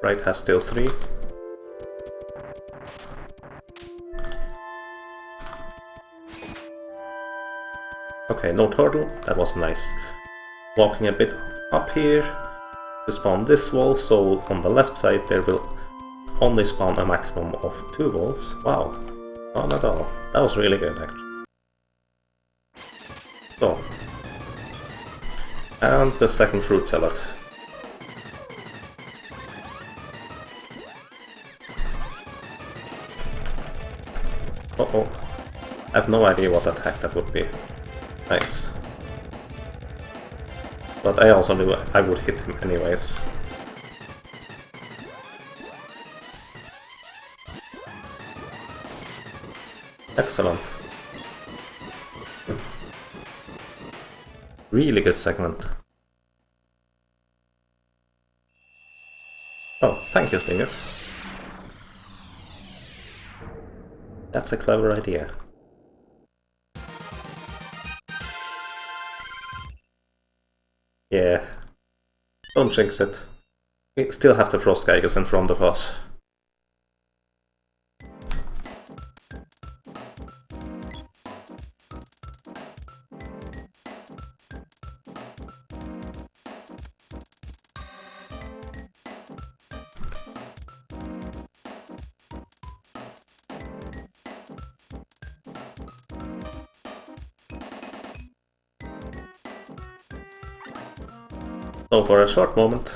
Right has still 3. Okay, no turtle. That was nice. Walking a bit up here to spawn this wolf, so on the left side there will only spawn a maximum of 2 wolves. Wow, not at all. That was really good, actually. So, and the second fruit salad. Uh-oh. I have no idea what attack that would be. Nice. But I also knew I would hit him anyways. Excellent. Really good segment. Oh, thank you, Stinger. That's a clever idea. Yeah. Don't jinx it. We still have the Frost Geiges in front of us. So for a short moment,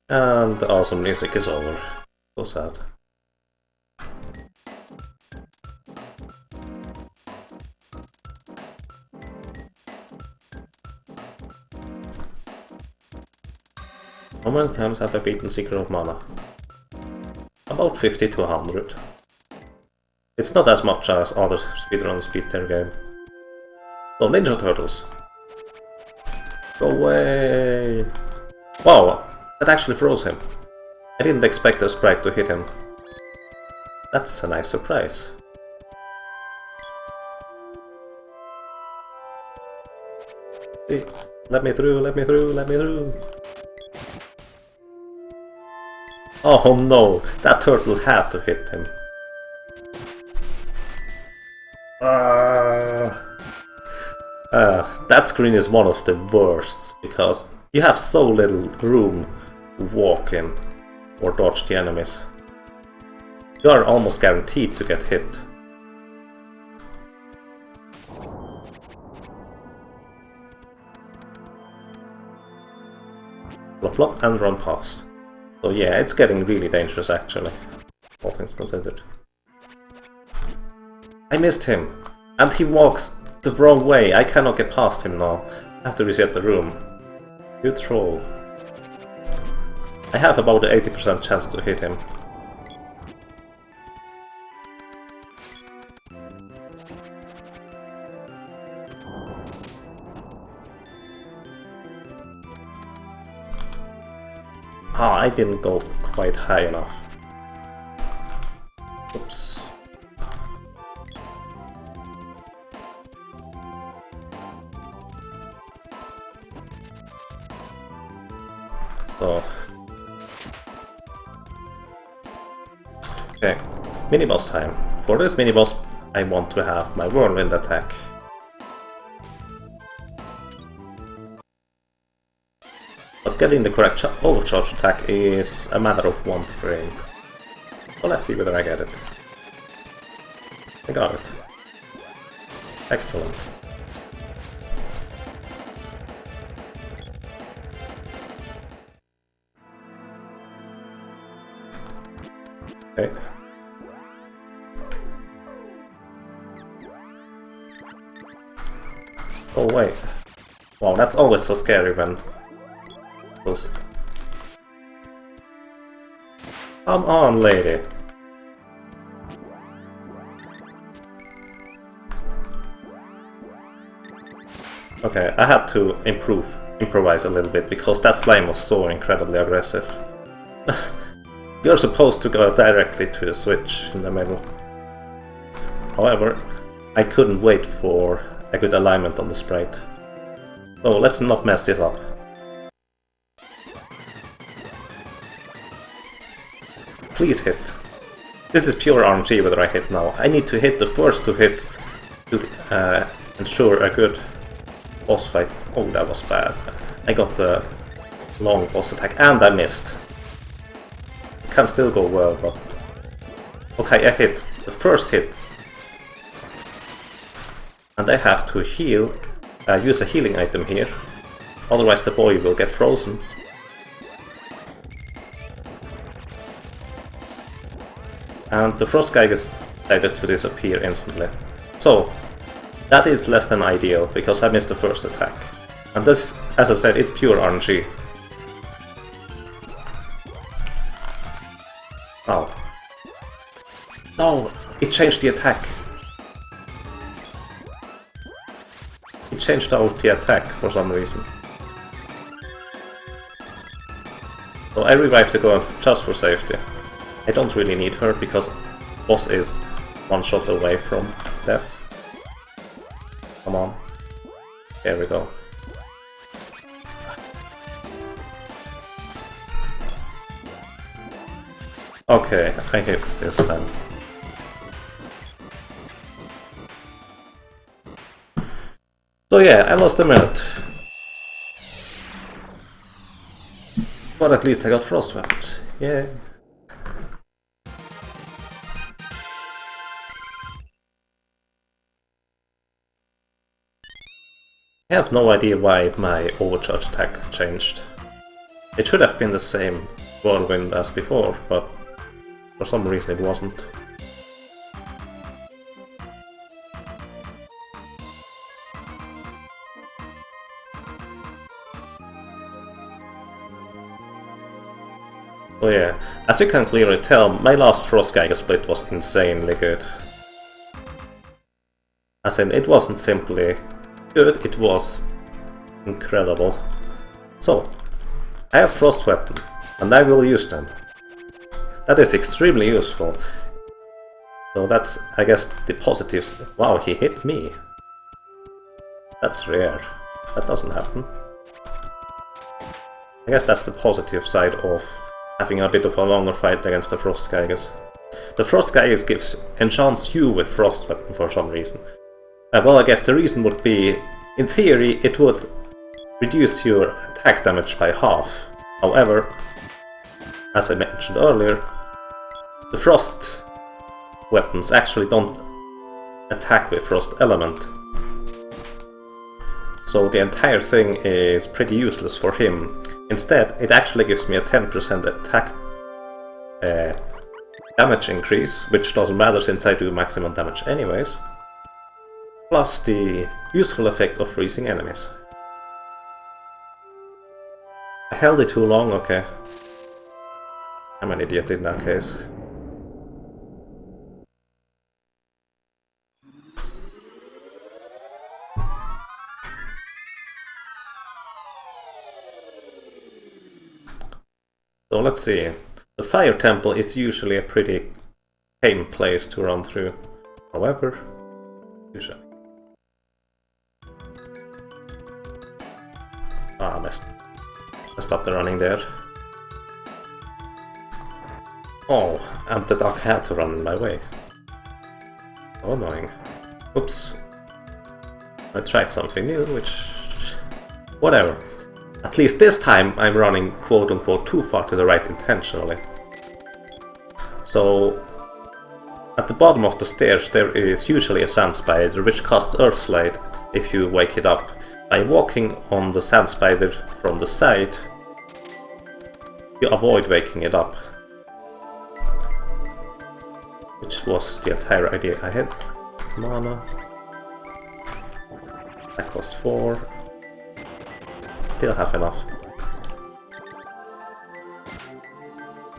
and the awesome music is over. So sad. How many times have I beaten Secret of Mana? About 50 to 100. It's not as much as other speedrunners beat their game. So, Ninja Turtles. Go away! Wow, that actually froze him. I didn't expect the sprite to hit him. That's a nice surprise. Let me through, let me through, let me through! Oh no, that turtle had to hit him. That screen is one of the worst, because you have so little room to walk in or dodge the enemies. You are almost guaranteed to get hit. Plop plop and run past. So yeah, it's getting really dangerous actually, all things considered. I missed him, and he walks the wrong way. I cannot get past him now. I have to reset the room. You troll. I have about an 80% chance to hit him. Ah, I didn't go quite high enough. Oops. So, okay, mini-boss time. For this mini-boss, I want to have my Whirlwind attack. But getting the correct overcharge attack is a matter of one frame. So let's see whether I get it. I got it. Excellent. Okay. Oh wait. Wow, that's always so scary when those... Come on, lady. Okay, I had to improvise a little bit because that slime was so incredibly aggressive. You're supposed to go directly to the switch in the middle. However, I couldn't wait for a good alignment on the sprite. So let's not mess this up. Please hit. This is pure RNG whether I hit now. I need to hit the first two hits to ensure a good boss fight. Oh, that was bad. I got the long boss attack and I missed. It can still go well, but... Okay, I hit. The first hit. And I have to heal. Use a healing item here. Otherwise the boy will get frozen. and the Frost guy decided to disappear instantly. So, that is less than ideal, because I missed the first attack. And this, as I said, it's pure RNG. Oh. No! It changed the attack! It changed out the attack for some reason. So I revived the girl just for safety. I don't really need her, because boss is one shot away from death. Come on. There we go. Okay, I hit this time. So yeah, I lost a minute. But at least I got frost weapons. Yeah. I have no idea why my overcharge attack changed. It should have been the same whirlwind as before, but for some reason it wasn't. So yeah, as you can clearly tell, my last Frostgeiger split was insanely good. As in, it wasn't simply good, it was incredible. So, I have Frost Weapon, and I will use them. That is extremely useful. So that's, I guess, the positives. Wow, he hit me. That's rare. That doesn't happen. I guess that's the positive side of having a bit of a longer fight against the Frostgeigers. The Frostgeigers enchants you with Frost Weapon for some reason. Well, I guess the reason would be, in theory, it would reduce your attack damage by half. However, as I mentioned earlier, the Frost weapons actually don't attack with Frost Element. So the entire thing is pretty useless for him. Instead, it actually gives me a 10% attack damage increase, which doesn't matter since I do maximum damage anyways. Plus the useful effect of freezing enemies. I held it too long, okay. I'm an idiot in that case. So let's see. The Fire Temple is usually a pretty tame place to run through. However, usually. Ah, messed up the running there. Oh, and the duck had to run in my way. So annoying. Oops. I tried something new, which... whatever. At least this time I'm running quote-unquote too far to the right intentionally. So, at the bottom of the stairs there is usually a sand spider which casts Earth Slide if you wake it up. By walking on the sand spider from the side, you avoid waking it up. Which was the entire idea I had. Mana. That costs 4. Still have enough.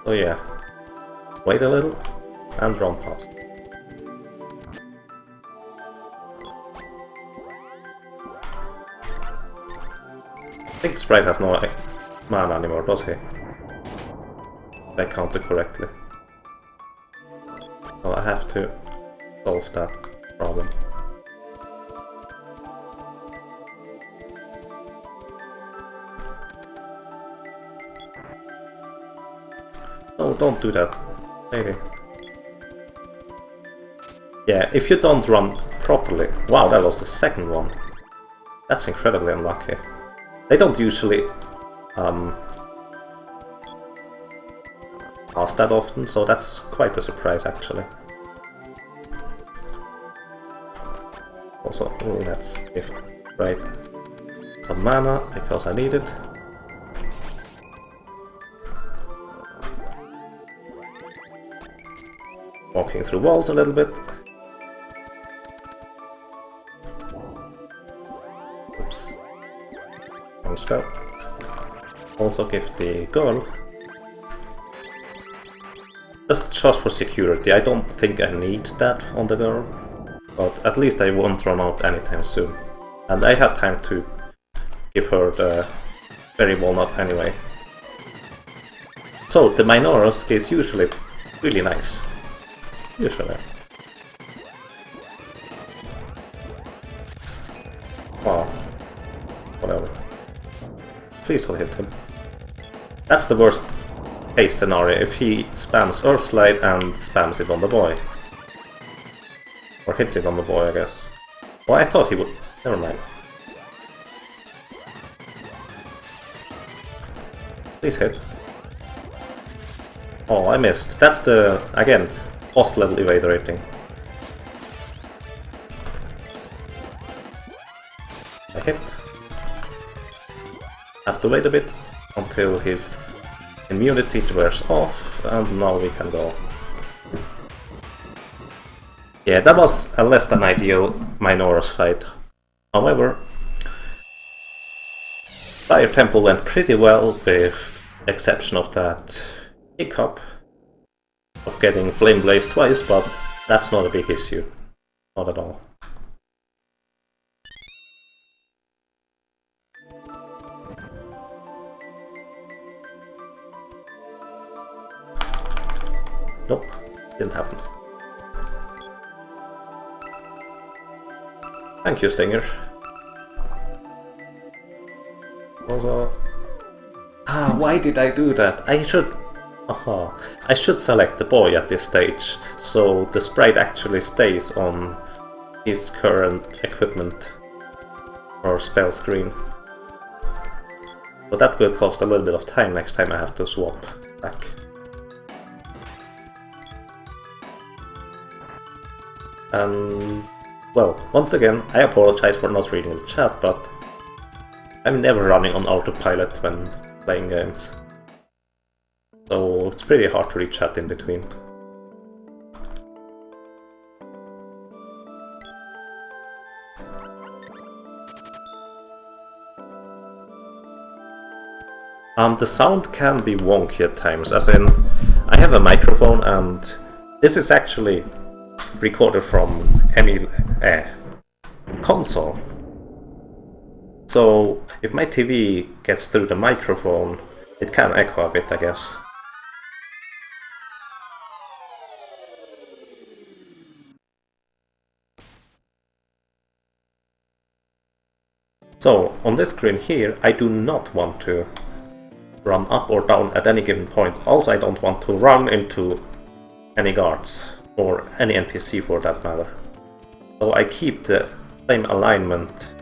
So yeah, wait a little and run past. I think Sprite has no mana anymore, does he? If I counted correctly. So I have to solve that problem. No, don't do that. Maybe. Yeah, if you don't run properly... Wow, that was the second one. That's incredibly unlucky. They don't usually pass that often, so that's quite a surprise actually. Also, let's give right some mana because I need it. walking through walls a little bit. Oops. Wrong spell. Also give the girl. Just for security, I don't think I need that on the girl, but at least I won't run out anytime soon. And I had time to give her the Berry Walnut anyway. So the Minoros is usually really nice. Usually. Oh. Whatever. Please don't hit him. That's the worst case scenario, if he spams Earth Slide and spams it on the boy. Or hits it on the boy, I guess. Well, I thought he would. Never mind. Please hit. Oh, I missed. That's the, again, boss level evader rating. I hit. Have to wait a bit until his immunity wears off, and now we can go. Yeah, that was a less than ideal Minoros fight. However, Fire Temple went pretty well, with exception of that hiccup of getting Flame Blaze twice, but that's not a big issue. Not at all. Nope, didn't happen. Thank you, Stinger. Also... why did I do that? I should select the boy at this stage, so the sprite actually stays on his current equipment or spell screen. So that will cost a little bit of time next time I have to swap back. And, well, once again, I apologize for not reading the chat, but I'm never running on autopilot when playing games. So it's pretty hard to read chat in between. The sound can be wonky at times, as in, I have a microphone and this is actually recorded from any console. So if my TV gets through the microphone, it can echo a bit, I guess. So on this screen here, I do not want to run up or down at any given point. Also, I don't want to run into any guards, or any NPC for that matter. So I keep the same alignment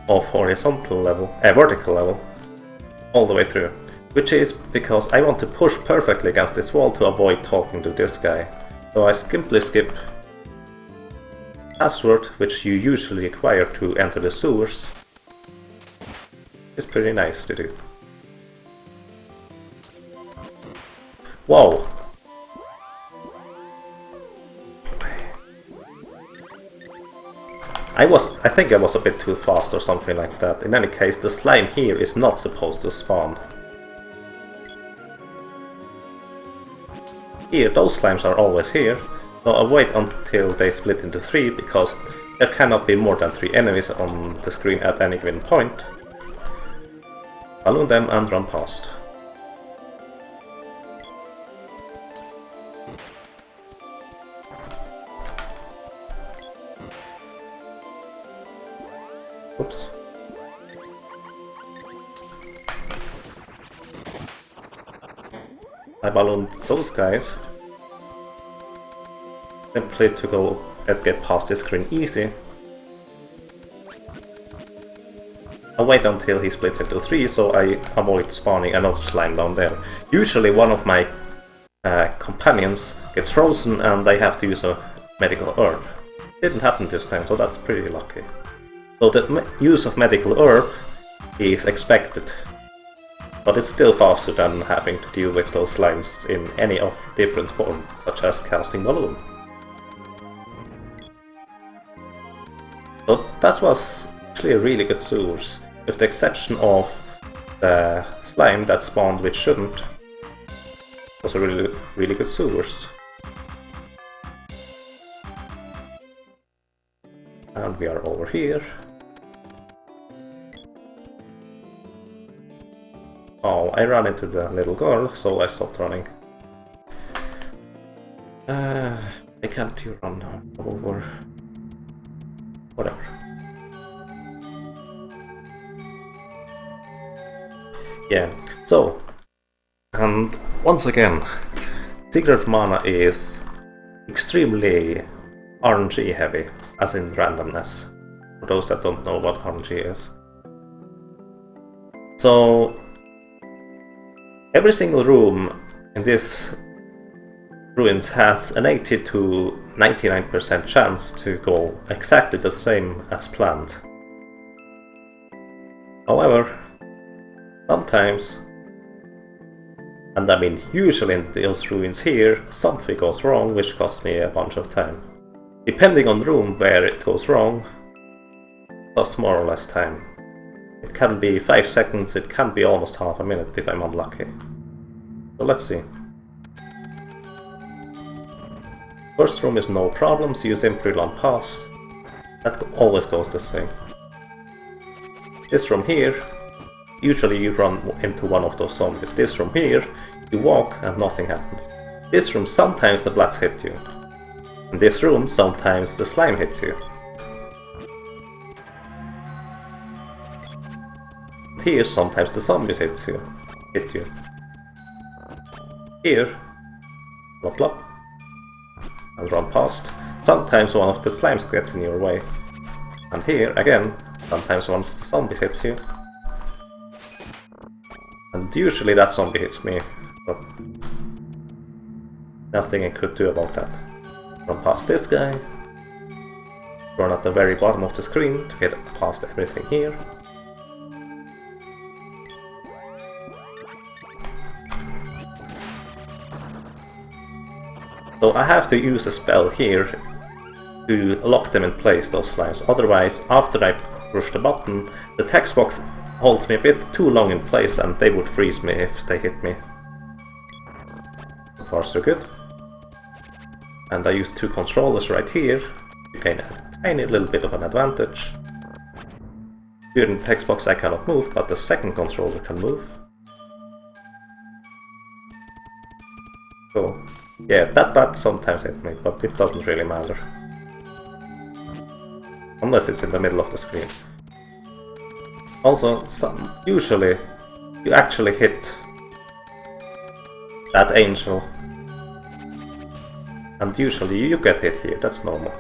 of vertical level, all the way through. Which is because I want to push perfectly against this wall to avoid talking to this guy. So I simply skip password, which you usually require to enter the sewers. It's pretty nice to do. Whoa! I think I was a bit too fast or something like that. In any case, the slime here is not supposed to spawn. Here, those slimes are always here, so I'll wait until they split into 3, because there cannot be more than 3 enemies on the screen at any given point. Balloon them and run past. Oops. I ballooned those guys simply to go and get past this screen easy. I'll wait until he splits into 3 so I avoid spawning another slime down there. Usually one of my companions gets frozen and I have to use a medical herb. Didn't happen this time, so that's pretty lucky. So the use of medical herb is expected. but it's still faster than having to deal with those slimes in any of different forms, such as casting balloon. So that was actually a really good sewers, with the exception of the slime that spawned which shouldn't. It was a really good sewers. And we are over here. Oh, I ran into the little girl, so I stopped running. I can't you run over? Whatever. Yeah, so, and once again, Secret Mana is extremely RNG heavy, as in randomness, for those that don't know what RNG is. So, every single room in this ruins has an 80 to 99% chance to go exactly the same as planned. However, sometimes, and I mean usually in those ruins here, something goes wrong which costs me a bunch of time. Depending on the room where it goes wrong, it costs more or less time. It can be 5 seconds, it can be almost half a minute if I'm unlucky. So let's see. First room is no problems, you simply run past. That always goes the same. This room here, usually you run into one of those zombies. This room here, you walk and nothing happens. This room, sometimes the blats hit you. In this room, sometimes the slime hits you. Here, sometimes the zombies hit you. Here, blop blop, and run past. Sometimes one of the slimes gets in your way. And here, again, sometimes one of the zombies hits you. And usually that zombie hits me, but nothing I could do about that. Run past this guy. Run at the very bottom of the screen to get past everything here. So I have to use a spell here to lock them in place, those slimes. Otherwise, after I push the button, the text box holds me a bit too long in place and they would freeze me if they hit me. So far so good. And I use 2 controllers right here to gain a tiny little bit of an advantage. Here in the text box I cannot move, but the second controller can move. So yeah, that bat sometimes hit me, but it doesn't really matter. Unless it's in the middle of the screen. Also, usually you actually hit that angel. And usually you get hit here, that's normal.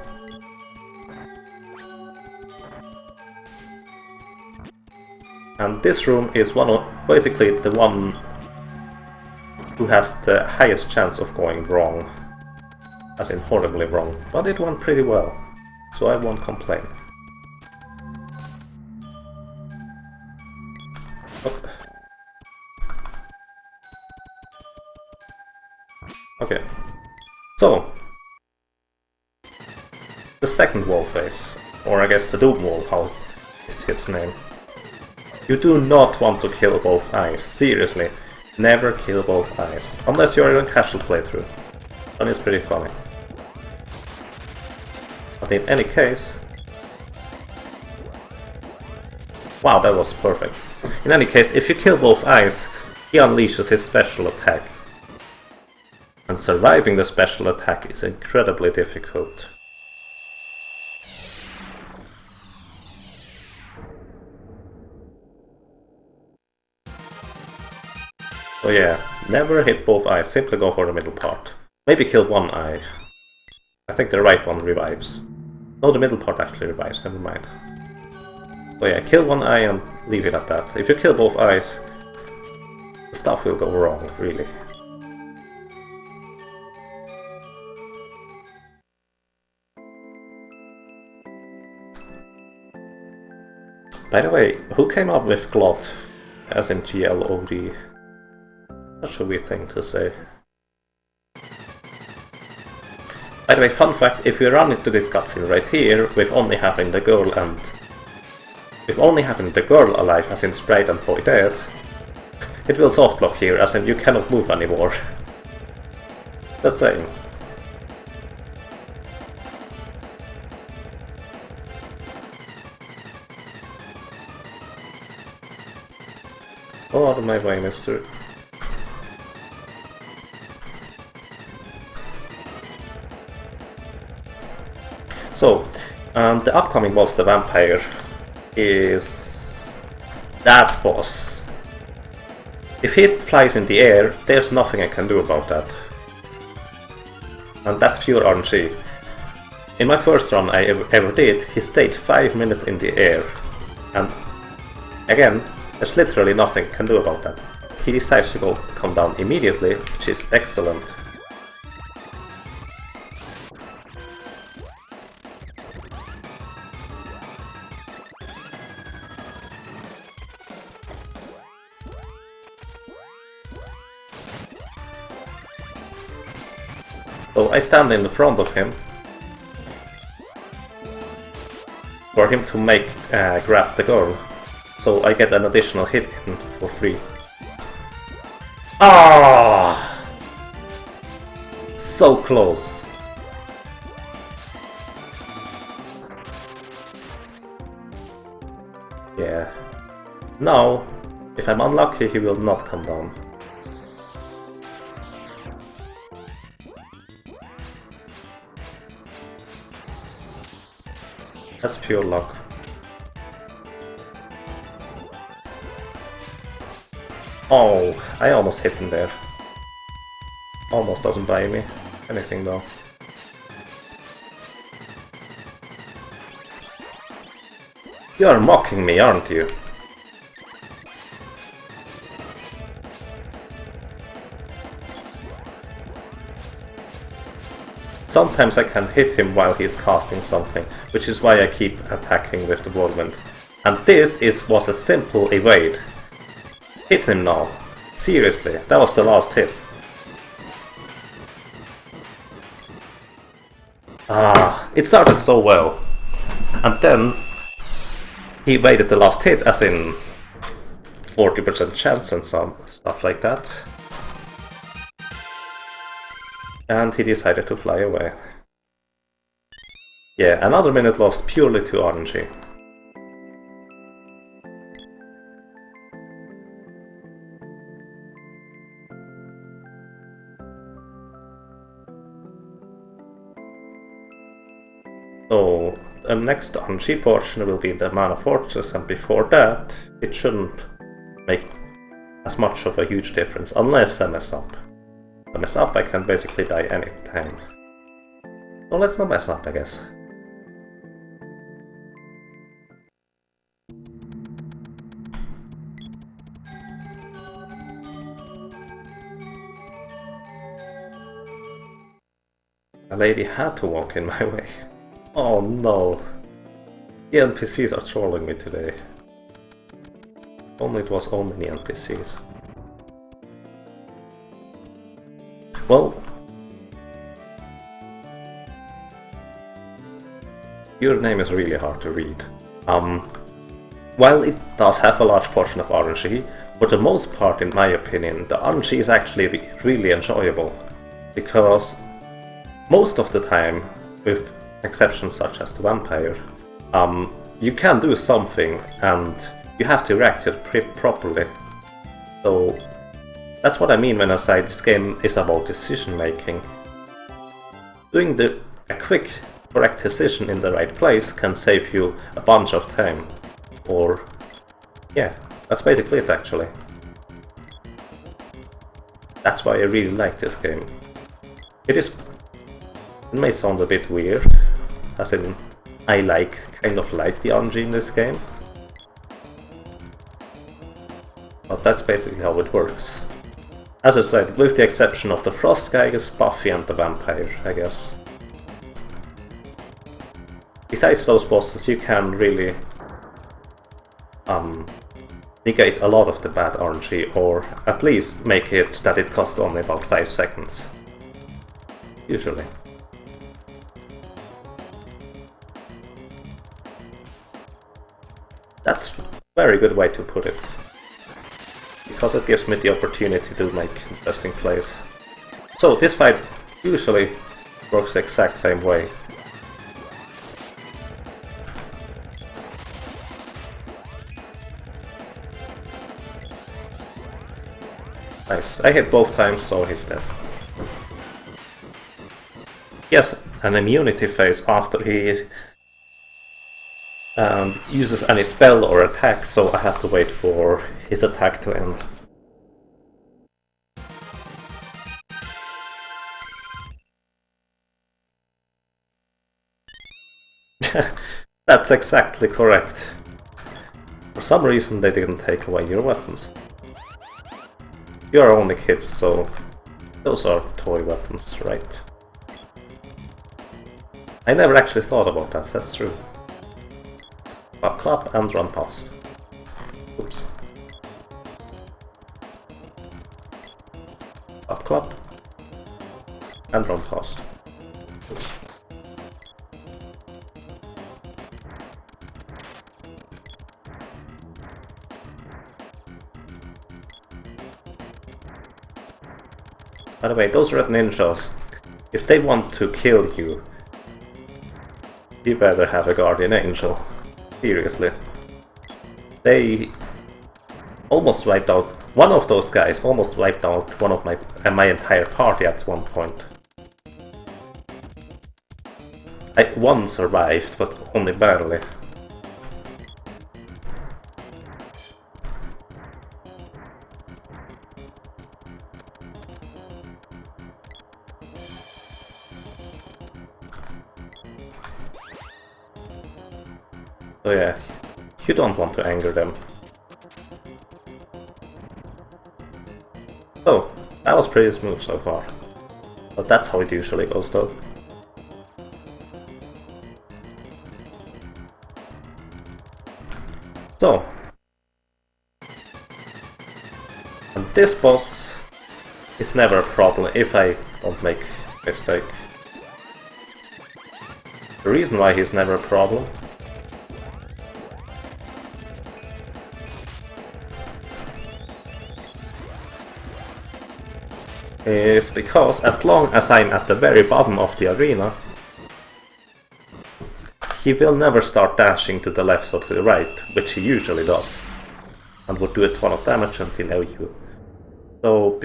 And this room is basically the one who has the highest chance of going wrong. As in horribly wrong. But it went pretty well, so I won't complain. Okay. So, the second wall phase, or I guess the Doom Wall, how is its name. You do not want to kill both eyes, seriously. Never kill both eyes, unless you're in a casual playthrough. Then it's pretty funny. But in any case... Wow, that was perfect. In any case, if you kill both eyes, he unleashes his special attack. And surviving the special attack is incredibly difficult. So yeah, never hit both eyes, simply go for the middle part. Maybe kill one eye. I think the right one revives. No, the middle part actually revives, never mind. So yeah, kill one eye and leave it at that. If you kill both eyes, stuff will go wrong, really. By the way, who came up with Glot as in GLOD. Such a weird thing to say. By the way, fun fact, if you run into this cutscene right here, with only having the girl alive, as in Sprite and Boy dead, it will soft lock here, as in you cannot move anymore. Just saying. Oh, out of my way, mister. So, the upcoming boss, the vampire, is that boss. If he flies in the air, there's nothing I can do about that. And that's pure RNG. In my first run I ever did, he stayed 5 minutes in the air. And again, there's literally nothing I can do about that. He decides to come down immediately, which is excellent. So I stand in the front of him for him to grab the girl, so I get an additional hit in for free. Ah, so close. Yeah. Now, if I'm unlucky, he will not come down. That's pure luck. Oh, I almost hit him there. Almost doesn't buy me anything though. You're mocking me, aren't you? Sometimes I can hit him while he's casting something, which is why I keep attacking with the whirlwind. And this was a simple evade. Hit him now. Seriously, that was the last hit. Ah, it started so well. And then he evaded the last hit, as in 40% chance and some stuff like that. And he decided to fly away. Yeah, another minute lost purely to RNG. So, the next RNG portion will be the Mana Fortress, and before that, it shouldn't make as much of a huge difference, unless I mess up. If I mess up, I can basically die any time. So let's not mess up, I guess. A lady had to walk in my way. Oh no. The NPCs are trolling me today. Only it was only NPCs. Well, your name is really hard to read. While it does have a large portion of RNG, for the most part, in my opinion, the RNG is actually really enjoyable. Because most of the time, with exceptions such as the vampire, you can do something and you have to react it properly. So that's what I mean when I say this game is about decision making. Doing a quick, correct decision in the right place can save you a bunch of time. Or, yeah, that's basically it actually. That's why I really like this game. It may sound a bit weird, as in I kind of like the RNG in this game. But that's basically how it works. As I said, with the exception of the Frost guys, Buffy and the Vampire, I guess. Besides those bosses, you can really negate a lot of the bad RNG, or at least make it that it costs only about 5 seconds. Usually. That's a very good way to put it. Because it gives me the opportunity to make interesting plays. So this fight usually works the exact same way. Nice. I hit both times, so he's dead. Yes, an immunity phase after he uses any spell or attack, so I have to wait for his attack to end. That's exactly correct. For some reason they didn't take away your weapons. You are only kids, so those are toy weapons, right? I never actually thought about that, that's true. Up clap and run past. Oops. Up clap and run past. Oops. By the way, those red ninjas, if they want to kill you, you better have a guardian angel. Seriously. They almost wiped out... One of those guys almost wiped out one of my entire party at one point. One survived, but only barely. So yeah, you don't want to anger them. So, that was pretty smooth so far. But that's how it usually goes though. So, and this boss is never a problem if I don't make a mistake. The reason why he's never a problem is because as long as I'm at the very bottom of the arena, he will never start dashing to the left or to the right, which he usually does, and would do a ton of damage until you. So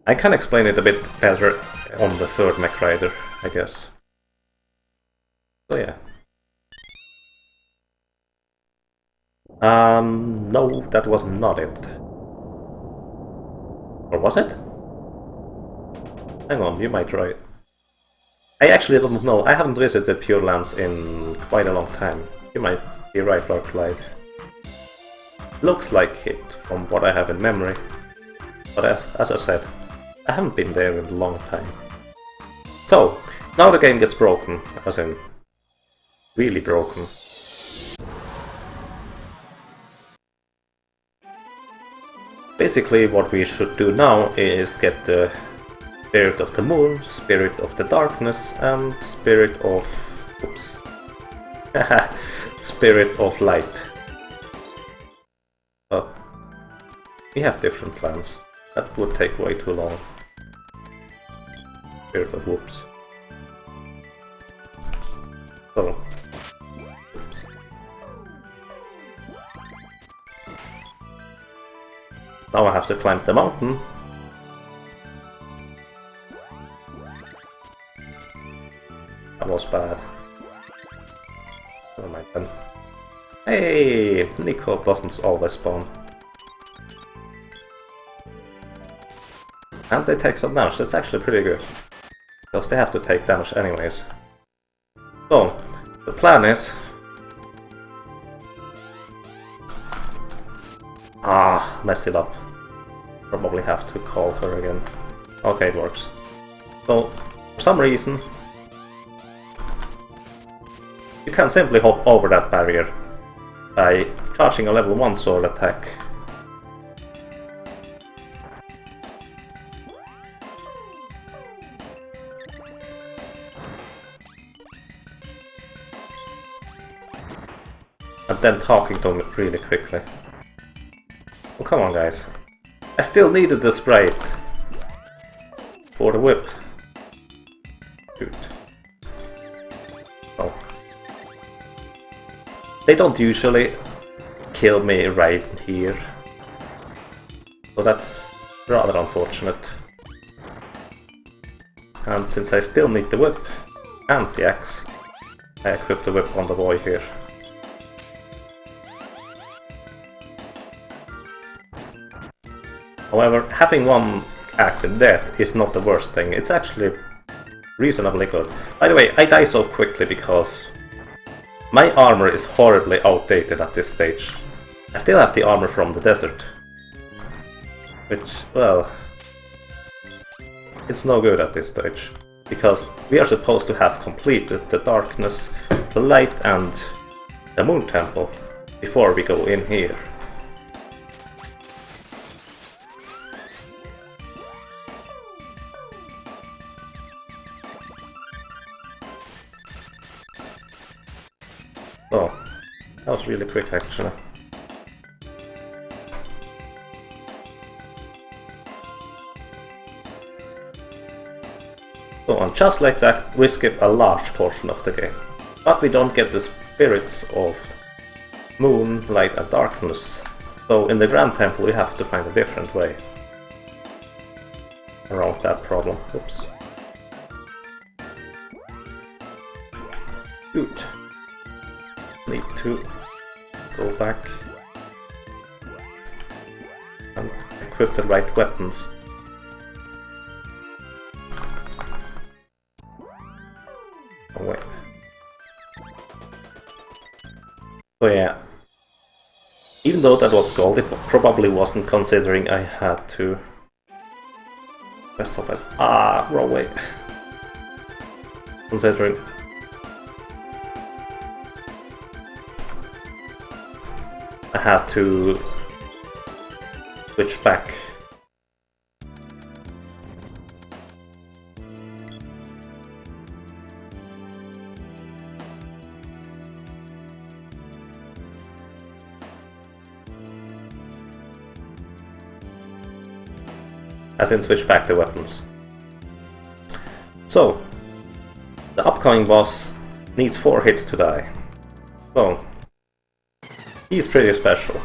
I can explain it a bit better on the third Mech Rider, I guess. So yeah. No, that was not it. Or was it? Hang on, you might try it. I actually don't know. I haven't visited Pure Lands in quite a long time. You might be right, Darklight. Looks like it from what I have in memory. But as I said, I haven't been there in a long time. So, now the game gets broken. As in, really broken. Basically, what we should do now is get the Spirit of the Moon, Spirit of the Darkness, and Spirit of... oops. Spirit of Light. But we have different plans. That would take way too long. Spirit of Whoops. So... oops. Now I have to climb the mountain. That was bad. Never mind then. Hey! Nico doesn't always spawn. And they take some damage, that's actually pretty good. Because they have to take damage anyways. So, the plan is... messed it up. Probably have to call her again. Okay, it works. So, for some reason... you can simply hop over that barrier by charging a level 1 sword attack and then talking to him really quickly. Oh, come on, guys. I still needed the sprite for the whip. Shoot. Oh. They don't usually kill me right here, so that's rather unfortunate. And since I still need the whip and the axe, I equip the whip on the boy here. However, having one act in death is not the worst thing, it's actually reasonably good. By the way, I die so quickly because my armor is horribly outdated at this stage. I still have the armor from the desert, which, well, it's no good at this stage, because we are supposed to have completed the darkness, the light and the moon temple before we go in here. Oh, that was really quick actually. So, and just like that, we skip a large portion of the game. But we don't get the spirits of moon, light and darkness. So in the Grand Temple we have to find a different way around that problem. Oops. Shoot. Need to go back and equip the right weapons. Oh wait. So yeah, even though that was gold, it probably wasn't, considering I had to rest of us. Wrong way. Considering I had to switch back. As in switch back the weapons. So, the upcoming boss needs 4 hits to die. So, he's pretty special.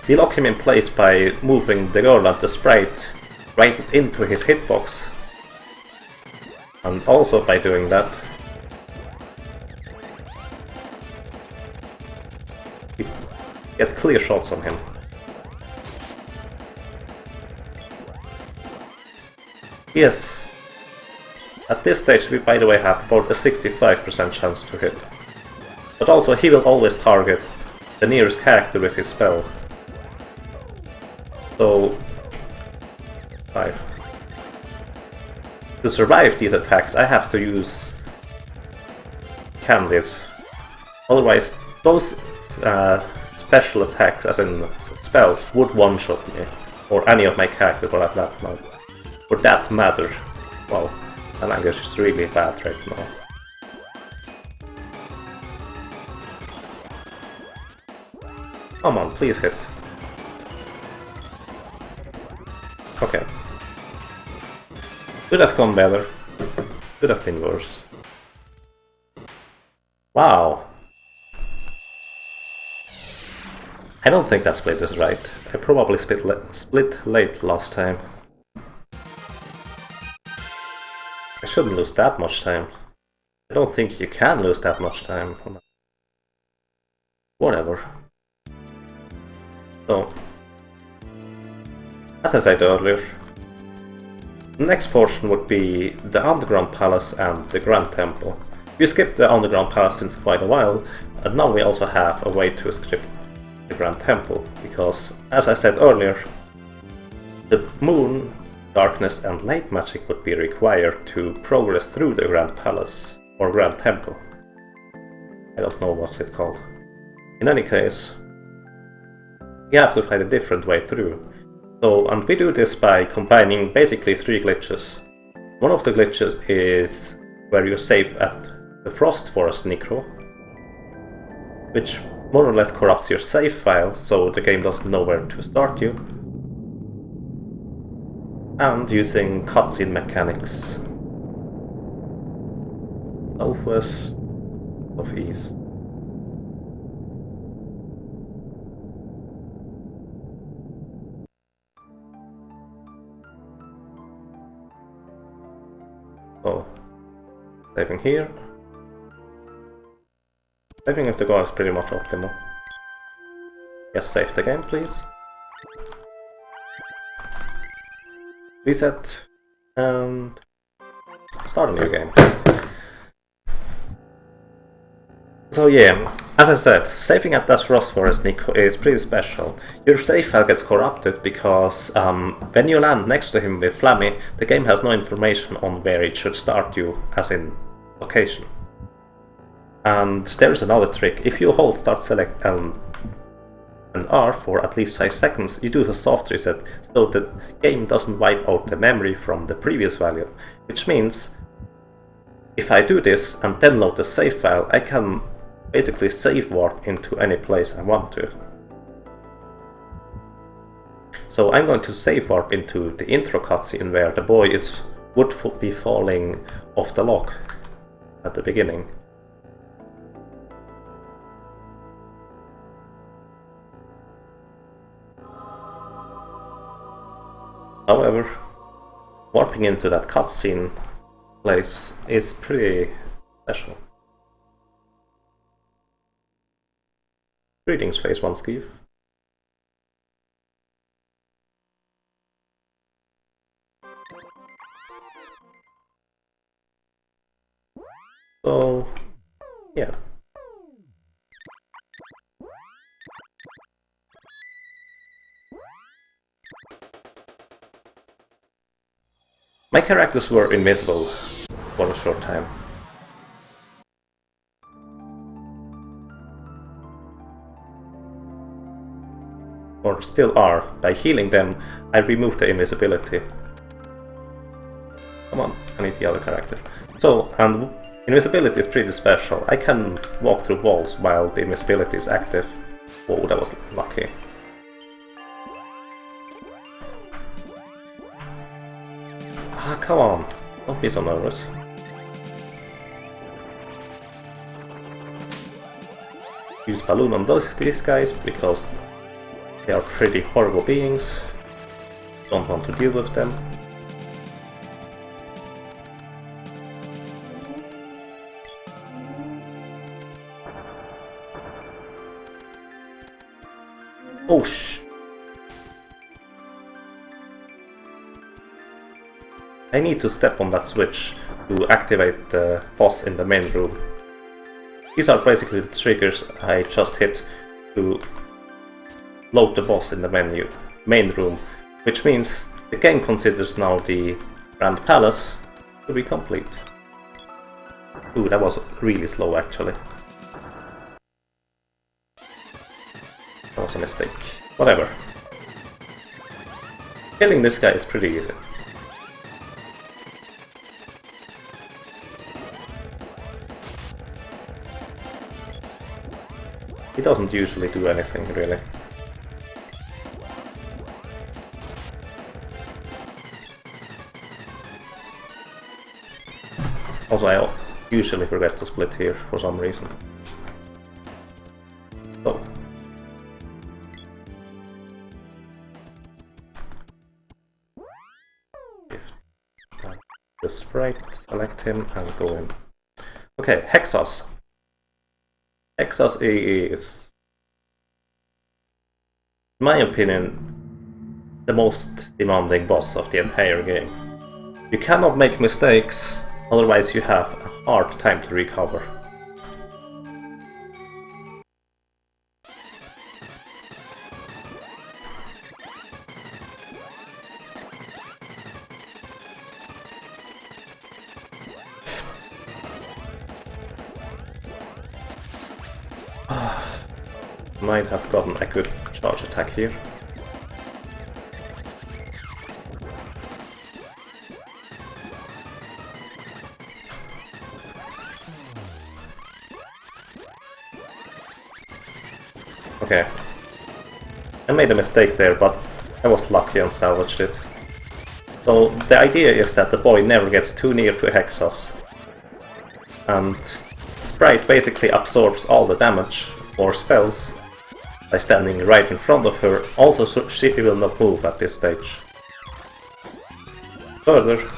We lock him in place by moving the girl and the sprite right into his hitbox. And also by doing that, we get clear shots on him. Yes, at this stage we by the way have about a 65% chance to hit. But also he will always target the nearest character with his spell. So, 5. To survive these attacks I have to use candies. Otherwise those special attacks, as in spells, would one-shot me. Or any of my characters for that matter. For that matter. Well, the language is really bad right now. Come on, please hit. Okay. Could have gone better. Could have been worse. Wow. I don't think that split is right. I probably split late last time. I shouldn't lose that much time. I don't think you can lose that much time. Whatever. So, as I said earlier, the next portion would be the Underground Palace and the Grand Temple. We skipped the Underground Palace since quite a while, and now we also have a way to skip the Grand Temple, because, as I said earlier, the moon, darkness and light magic would be required to progress through the Grand Palace, or Grand Temple. I don't know what's it called. In any case, you have to find a different way through. So, and we do this by combining basically 3 glitches. One of the glitches is where you save at the Frost Forest Necro, which more or less corrupts your save file, so the game doesn't know where to start you. And using cutscene mechanics. Southwest of east. So, saving here. Saving if the goal is pretty much optimal. Yes, save the game, please. Reset and start a new game. So yeah, as I said, saving at Das Frostforest is pretty special. Your save file gets corrupted because when you land next to him with Flammy, the game has no information on where it should start you, as in location. And there's another trick. If you hold start select and R for at least 5 seconds, you do a soft reset, so the game doesn't wipe out the memory from the previous value. Which means, if I do this and then load the save file, I can basically save warp into any place I want to. So I'm going to save warp into the intro cutscene where the boy would be falling off the log at the beginning. However, warping into that cutscene place is pretty special. Greetings, Phase 1 Skeef. So, yeah. My characters were invisible for a short time. Or still are. By healing them, I remove the invisibility. Come on, I need the other character. So, and invisibility is pretty special. I can walk through walls while the invisibility is active. Oh, that was lucky. Ah, come on. Don't be so nervous. Use balloon on these guys because they are pretty horrible beings. Don't want to deal with them. Oh I need to step on that switch to activate the boss in the main room. These are basically the triggers I just hit to load the boss in the main room, which means the game considers now the Grand Palace to be complete. Ooh, that was really slow actually. That was a mistake. Whatever. Killing this guy is pretty easy. He doesn't usually do anything, really. Also, I usually forget to split here for some reason. So. If the sprite, select him and go in. Okay, Hexos. Hexos is, in my opinion, the most demanding boss of the entire game. You cannot make mistakes, otherwise you have a hard time to recover. Might have gotten a good charge attack here. Okay. I made a mistake there, but I was lucky and salvaged it. So the idea is that the boy never gets too near to Hexas. And Sprite basically absorbs all the damage or spells by standing right in front of her, also so she will not move at this stage. Further,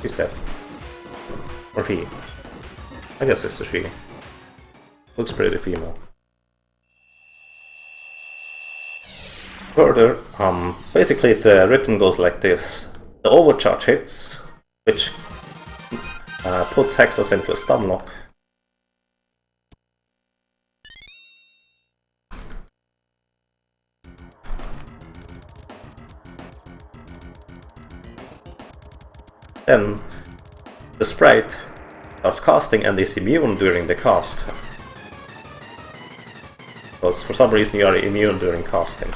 he's dead. Or he. I guess it's a she. Looks pretty female. Further, basically the rhythm goes like this. The overcharge hits, which puts Hexas into a stun lock. Then the sprite starts casting and is immune during the cast. Because for some reason you are immune during casting.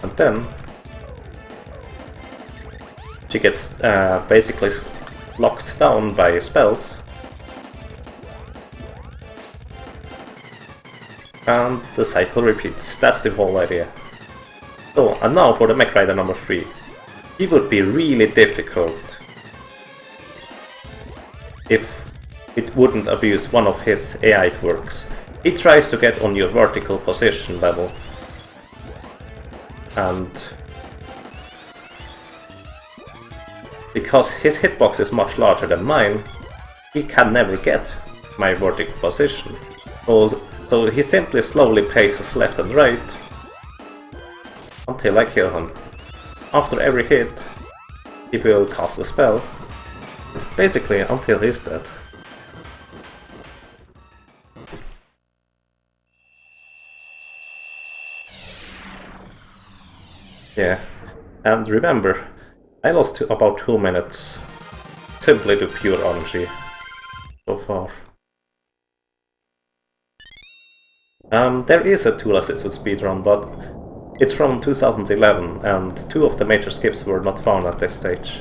And then she gets basically locked down by spells. And the cycle repeats. That's the whole idea. So, and now for the Mech Rider number 3. He would be really difficult if it wouldn't abuse one of his AI quirks. He tries to get on your vertical position level. And because his hitbox is much larger than mine, he can never get my vertical position. So he simply slowly paces left and right until I kill him. After every hit, he will cast a spell, basically until he's dead. Yeah, and remember, I lost about 2 minutes simply to pure RNG so far. There is a tool-assisted speedrun, but it's from 2011, and 2 of the major skips were not found at this stage.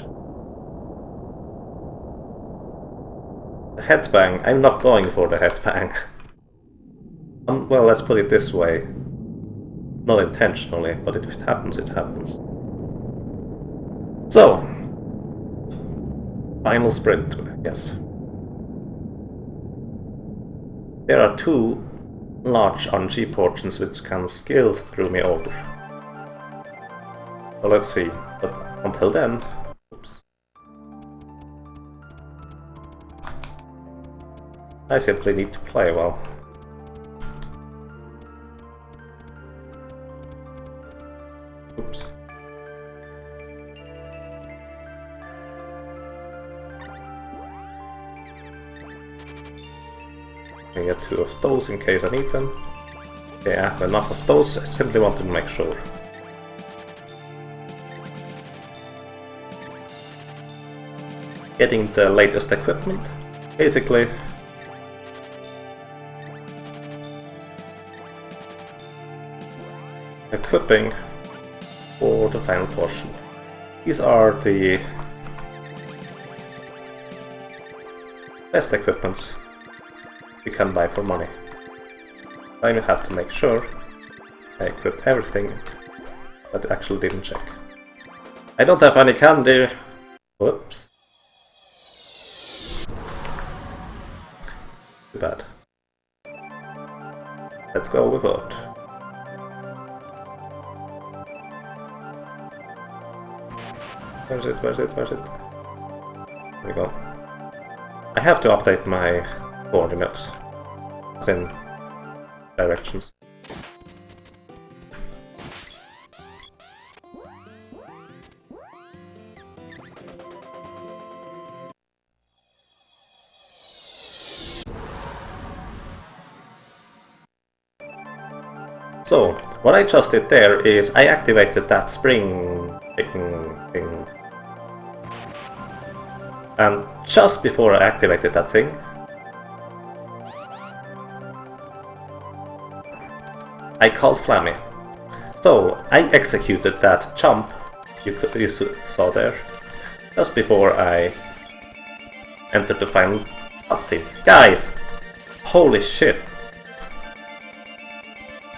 The headbang, I'm not going for the headbang. Well, let's put it this way. Not intentionally, but if it happens, it happens. So, final sprint, yes. There are 2 large RNG portions which can skill through me over. So let's see, but until then, oops. I simply need to play well. Oops. I get 2 of those in case I need them. Okay, I have enough of those, I simply wanted to make sure. Getting the latest equipment, basically. Equipping for the final portion. These are the best equipments you can buy for money. I have to make sure I equip everything, but actually didn't check. I don't have any candy. Whoops. Too bad. Let's go without. Where's it? Where's it? Where's it? There we go. I have to update my coordinates. As in directions. So, what I just did there is I activated that spring thing. And just before I activated that thing, I called Flammy. So I executed that jump you saw there just before I entered the final Cutscene. Guys! Holy shit!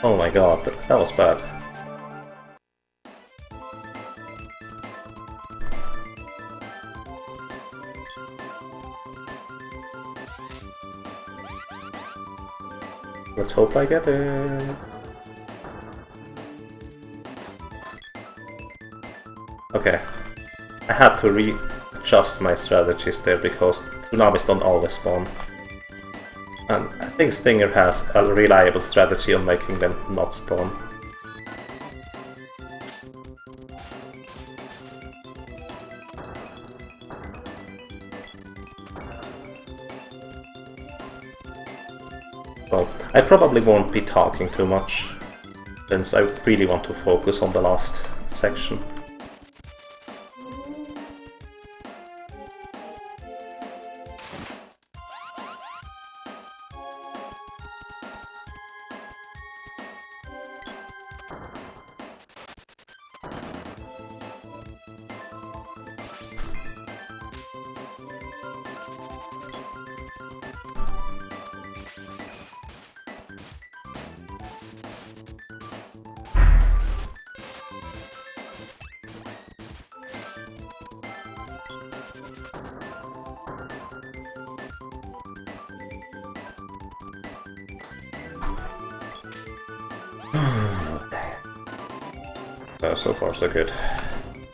Oh my god, that was bad. Let's hope I get it. Okay. I had to readjust my strategies there because tsunamis don't always spawn. And I think Stinger has a reliable strategy on making them not spawn. Well, I probably won't be talking too much, since I really want to focus on the last section. So far so good.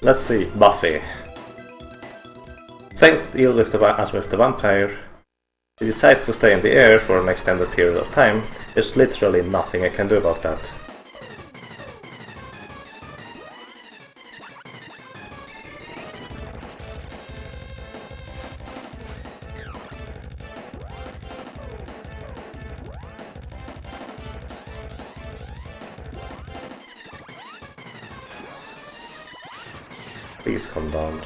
Let's see, Buffy. Same deal with as with the vampire. He decides to stay in the air for an extended period of time. There's literally nothing I can do about that. Please come down.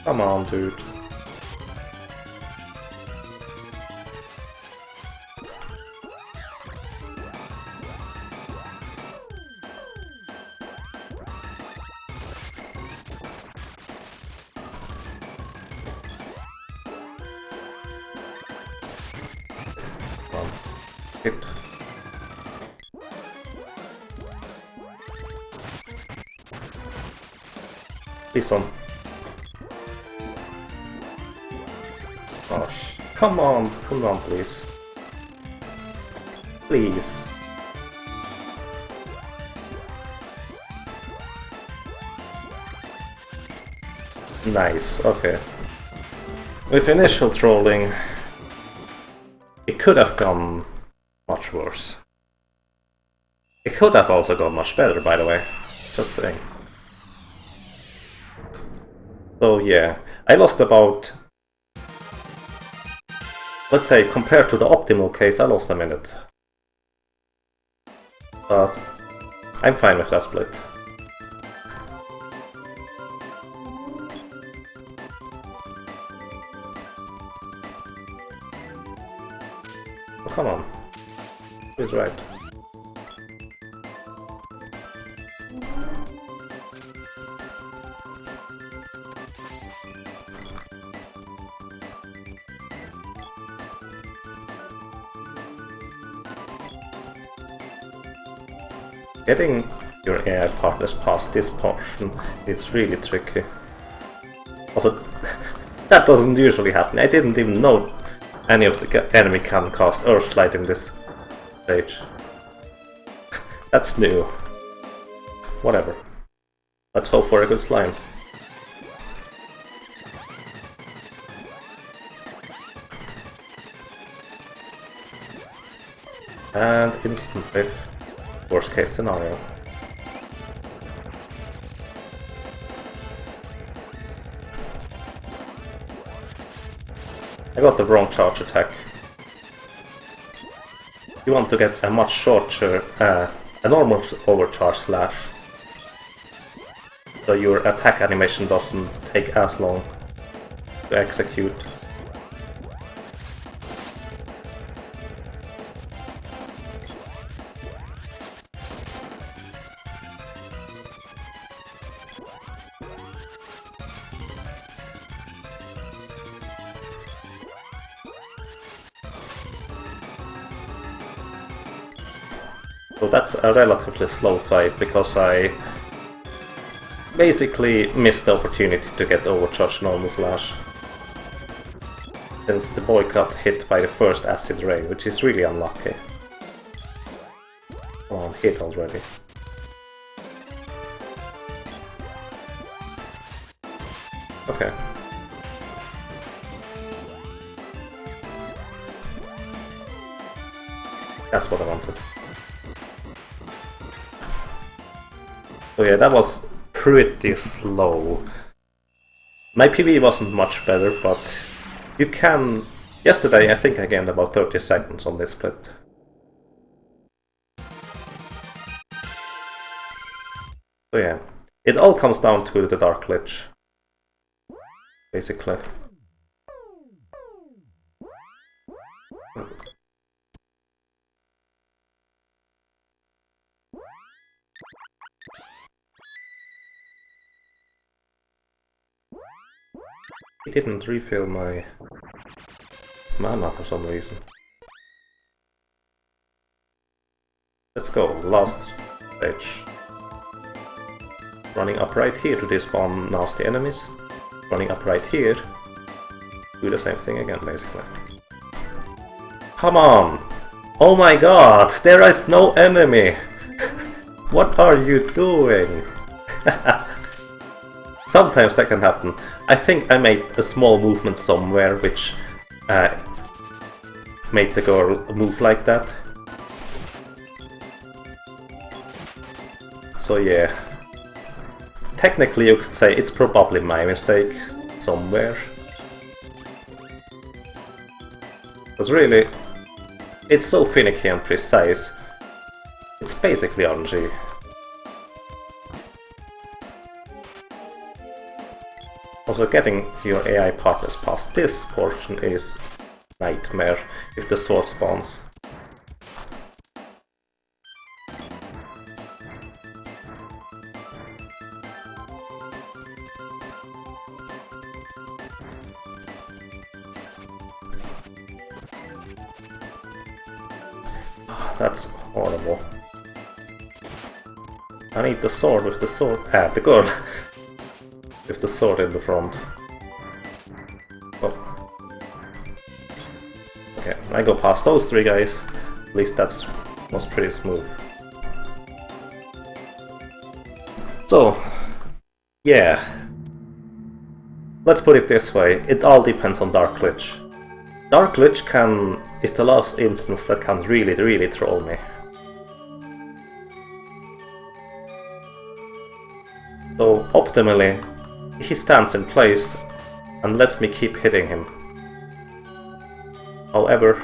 Come on, dude. Hit. Please don't. Gosh. Come on, please. Please. Nice, okay. With initial trolling, it could have gone much worse. It could have also gone much better, by the way. Just saying. So yeah, I lost about... Let's say, compared to the optimal case, I lost a minute. But I'm fine with that split. Oh, come on. He's right. Getting your AI partners past this portion is really tricky. Also, that doesn't usually happen. I didn't even know any of the enemy can cast Earthlight in this stage. That's new. Whatever. Let's hope for a good slime. And instantly. Worst case scenario. I got the wrong charge attack. You want to get a much shorter, a normal overcharge slash. so your attack animation doesn't take as long to execute. So that's a relatively slow fight, because I basically missed the opportunity to get overcharged normal slash. Since the boy got hit by the first acid ray, which is really unlucky. Come on, hit already. Okay. That's what I wanted. So yeah, that was pretty slow. My PV wasn't much better, but you can... Yesterday I think I gained about 30 seconds on this split. So yeah, it all comes down to the Dark Lich, basically. He didn't refill my mana for some reason. Let's go, last stage. Running up right here to despawn nasty enemies. Running up right here, do the same thing again, basically. Come on! Oh my god, there is no enemy! What are you doing? Sometimes that can happen. I think I made a small movement somewhere which made the girl move like that. So yeah. Technically you could say it's probably my mistake somewhere. Because really, it's so finicky and precise. It's basically RNG. Also, getting your AI partners past this portion is nightmare if the sword spawns. That's horrible. I need the sword with the sword. The girl with the sword in the front. Oh. Okay, I go past those three guys. At least that was pretty smooth. So, yeah. Let's put it this way, it all depends on Dark Lich. Dark Lich is the last instance that can really troll me. So optimally, he stands in place and lets me keep hitting him. However,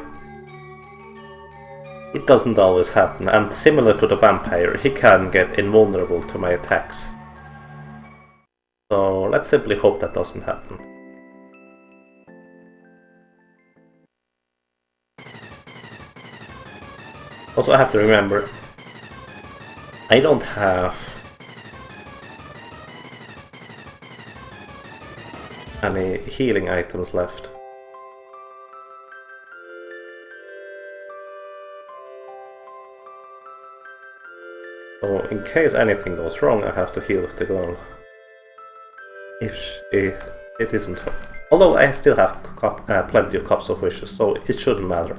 it doesn't always happen, and similar to the vampire, he can get invulnerable to my attacks. So let's simply hope that doesn't happen. Also, I have to remember, I don't have any healing items left. So in case anything goes wrong, I have to heal with the girl. If it isn't her. Although I still have plenty of Cups of Wishes, so it shouldn't matter.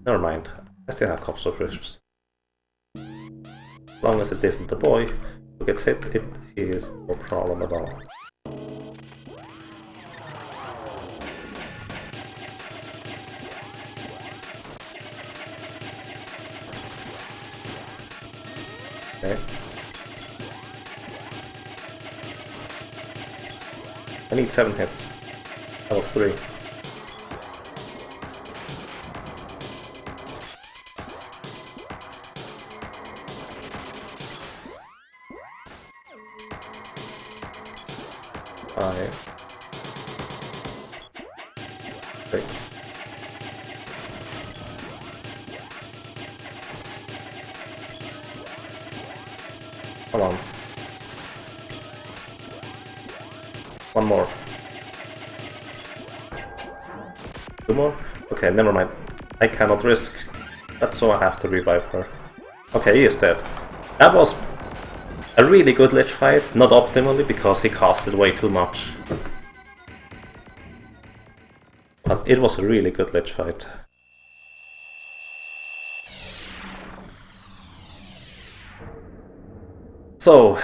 Never mind. I still have Cups of Wishes. As long as it isn't the boy who gets hit, it is no problem at all. Okay. I need 7 hits. That was 3. 5, 6. Come on. One more. 2 more? Okay, never mind. I cannot risk that, so I have to revive her. Okay, he is dead. That was a really good Lich fight, not optimally because he casted way too much. But it was a really good Lich fight. So,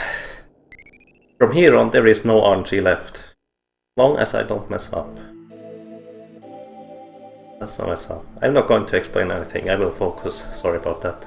from here on there is no RNG left. Long as I don't mess up. Let's not mess up. I'm not going to explain anything, I will focus. Sorry about that.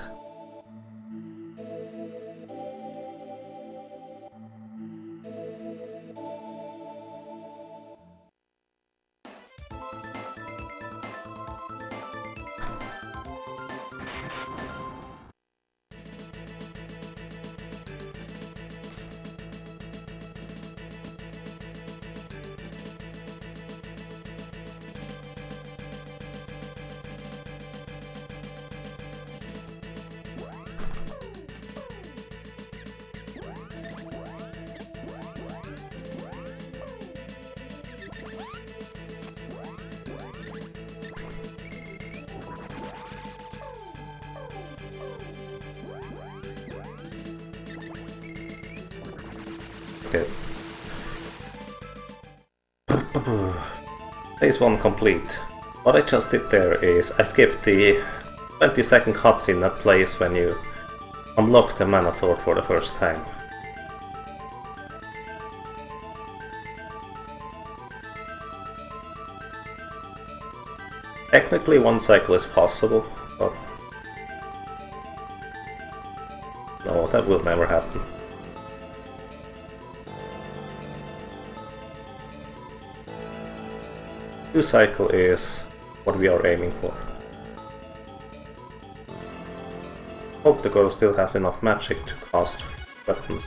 Okay. Phase 1 complete. What I just did there is I skipped the 20-second cutscene that plays when you unlock the Mana Sword for the first time. Technically 1 cycle is possible, but no, that will never happen. 2 cycle is what we are aiming for. Hope the girl still has enough magic to cast weapons.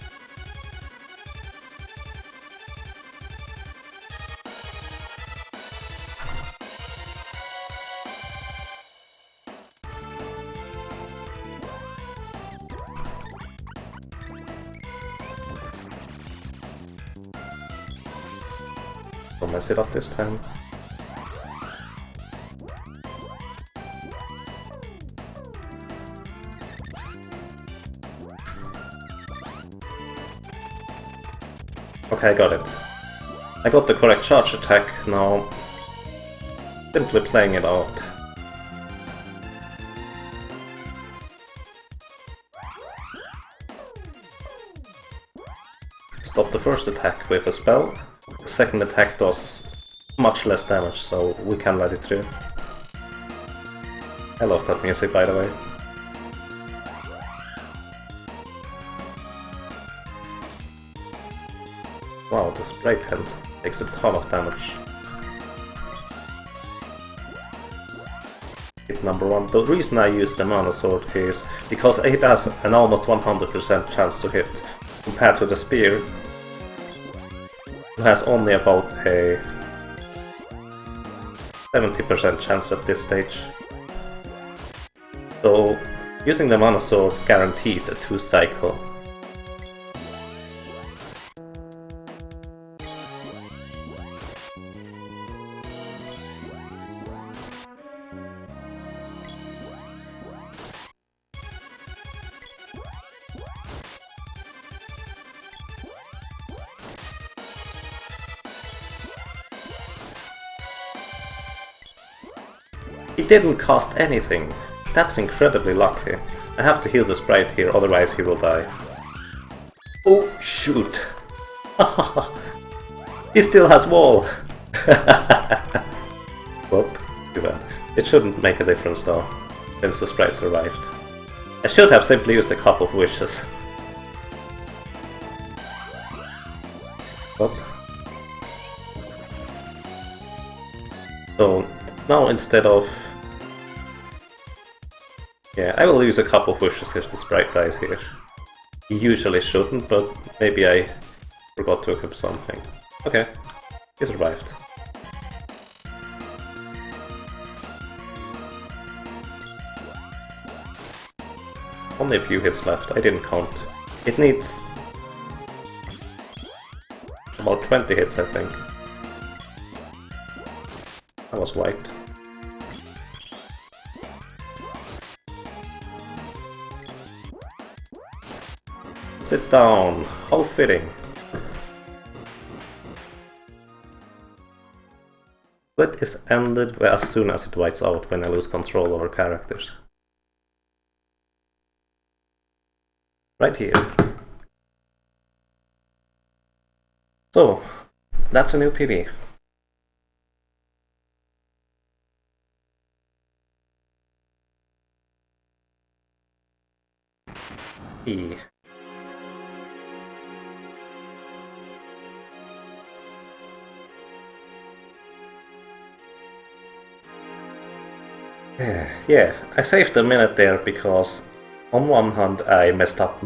Don't mess it up this time. Okay, I got it. I got the correct charge attack now. Simply playing it out. Stop the first attack with a spell. The second attack does much less damage, so we can let it through. I love that music, by the way. Wow, the spray tent takes a ton of damage. Hit number 1. The reason I use the Mana Sword is because it has an almost 100% chance to hit, compared to the spear, who has only about a 70% chance at this stage. So, using the Mana Sword guarantees a 2 cycle. He didn't cost anything. That's incredibly lucky. I have to heal the sprite here, otherwise he will die. Oh, shoot! He still has wall! Whoop, too bad. It shouldn't make a difference though, since the sprite survived. I should have simply used a couple of wishes. Whoop. So, now instead of... Yeah, I will use a couple of wishes if the sprite dies here. He usually shouldn't, but maybe I forgot to equip something. Okay, he survived. Only a few hits left, I didn't count. It needs about 20 hits, I think. I was right. Sit down, how fitting. Split is ended as soon as it whites out when I lose control over characters. Right here. So, that's a new PB. E. Yeah, I saved a minute there because on one hand I messed up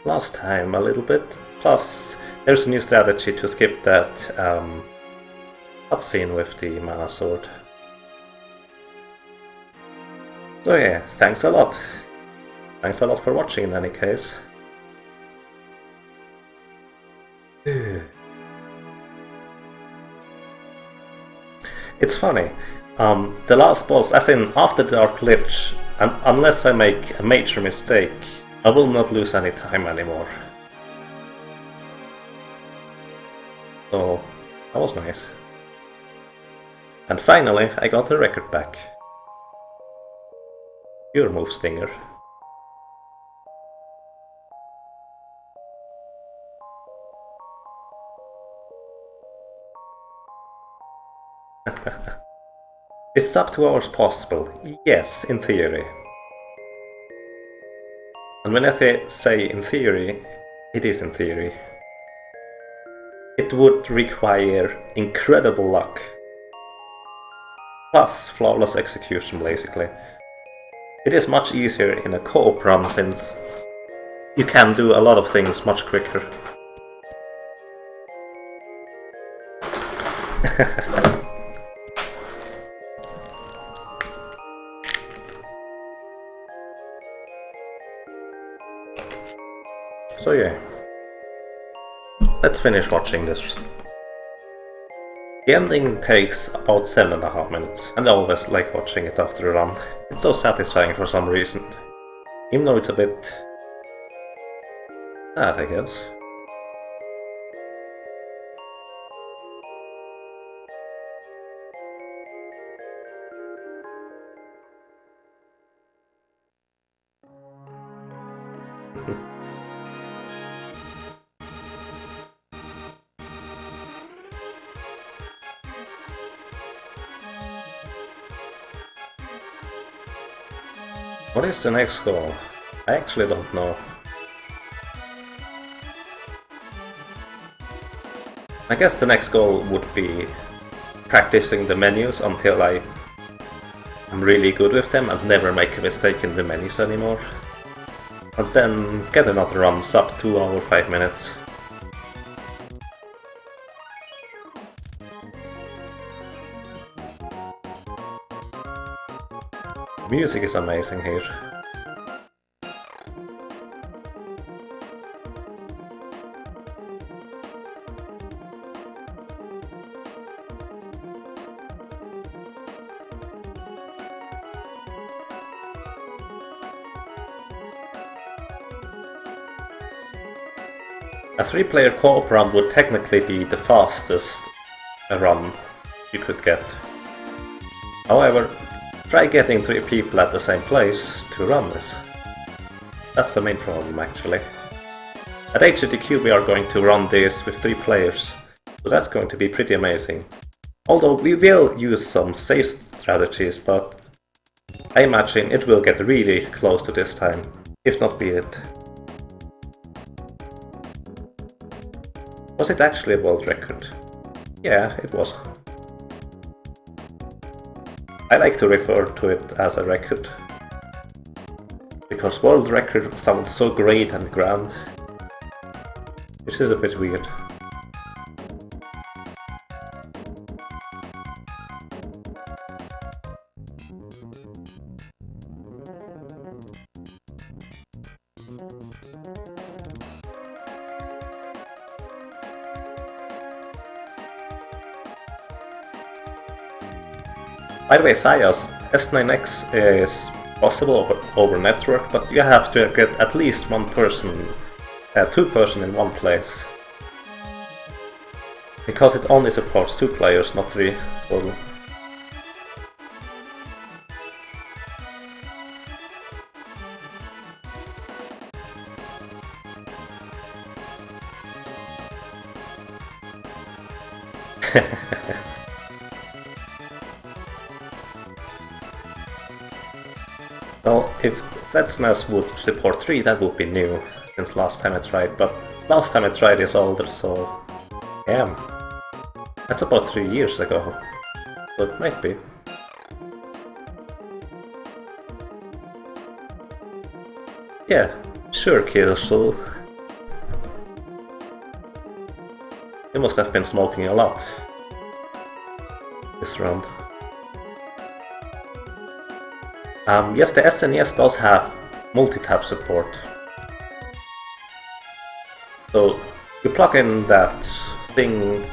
last time a little bit, plus there's a new strategy to skip that cutscene with the mana sword. So yeah, thanks a lot. Thanks a lot for watching in any case. It's funny. The last boss, as in after Dark Lich, and unless I make a major mistake, I will not lose any time anymore. So, that was nice. And finally, I got the record back. Your move, Stinger. Is up 2 hours possible? Yes, in theory. And when I say in theory, it is in theory. It would require incredible luck. Plus flawless execution, basically. It is much easier in a co-op run since you can do a lot of things much quicker. So yeah, let's finish watching this. The ending takes about 7.5 minutes, and I always like watching it after a run. It's so satisfying for some reason, even though it's a bit sad, I guess. What is the next goal? I actually don't know. I guess the next goal would be practicing the menus until I'm really good with them and never make a mistake in the menus anymore. And then get another run sub 2 hours 5 minutes. Music is amazing here. A 3-player co-op run would technically be the fastest run you could get. However, try getting 3 people at the same place to run this. That's the main problem, actually. At HCTQ we are going to run this with 3 players, so that's going to be pretty amazing. Although we will use some save strategies, but I imagine it will get really close to this time, if not beat it. Was it actually a world record? Yeah, it was. I like to refer to it as a record, because world record sounds so great and grand, which is a bit weird. By the way, Thias, S9X is possible over network, but you have to get at least one person, two person in one place. Because it only supports 2 players, not 3 total. Well, if ZSNES would support 3, that would be new, since last time I tried, but last time I tried is older, so... yeah. That's about 3 years ago, so it might be. Yeah, sure, Kirsul. You must have been smoking a lot this round. Yes, the SNES does have multi-tap support. So you plug in that thing,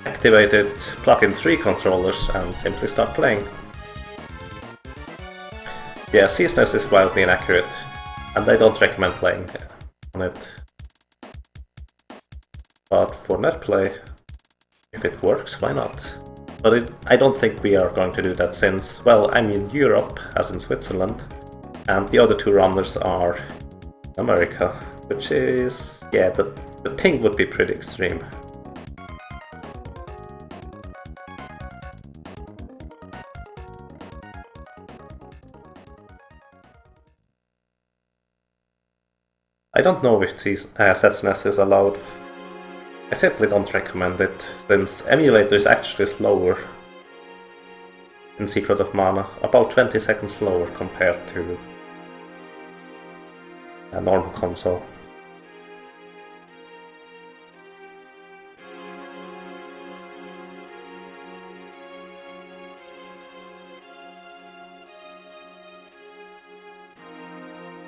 activate it, plug in 3 controllers and simply start playing. Yeah, SNES is wildly inaccurate, and I don't recommend playing on it. But for netplay, if it works, why not? But I don't think we are going to do that since, well, I'm in Europe, as in Switzerland, and the other 2 runners are America, which is... yeah, the ping would be pretty extreme. I don't know if ZSNES is allowed. I simply don't recommend it, since emulator is actually slower in Secret of Mana, about 20 seconds slower compared to a normal console.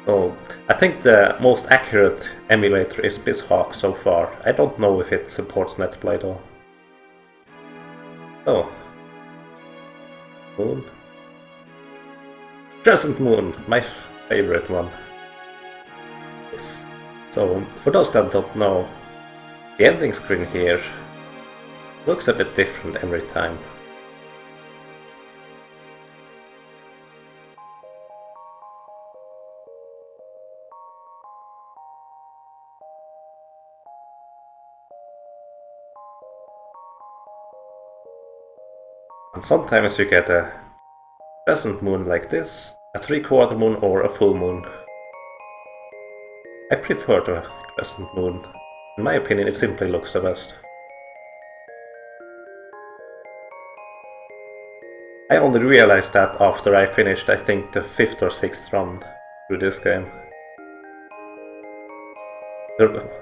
So, I think the most accurate emulator is BizHawk so far. I don't know if it supports netplay though. So, Moon. Crescent Moon, my favorite one. Yes. So, for those that don't know, the ending screen here looks a bit different every time. And sometimes you get a crescent moon like this, a 3/4 moon or a full moon. I prefer the crescent moon. In my opinion, it simply looks the best. I only realized that after I finished, I think, the 5th or 6th run through this game.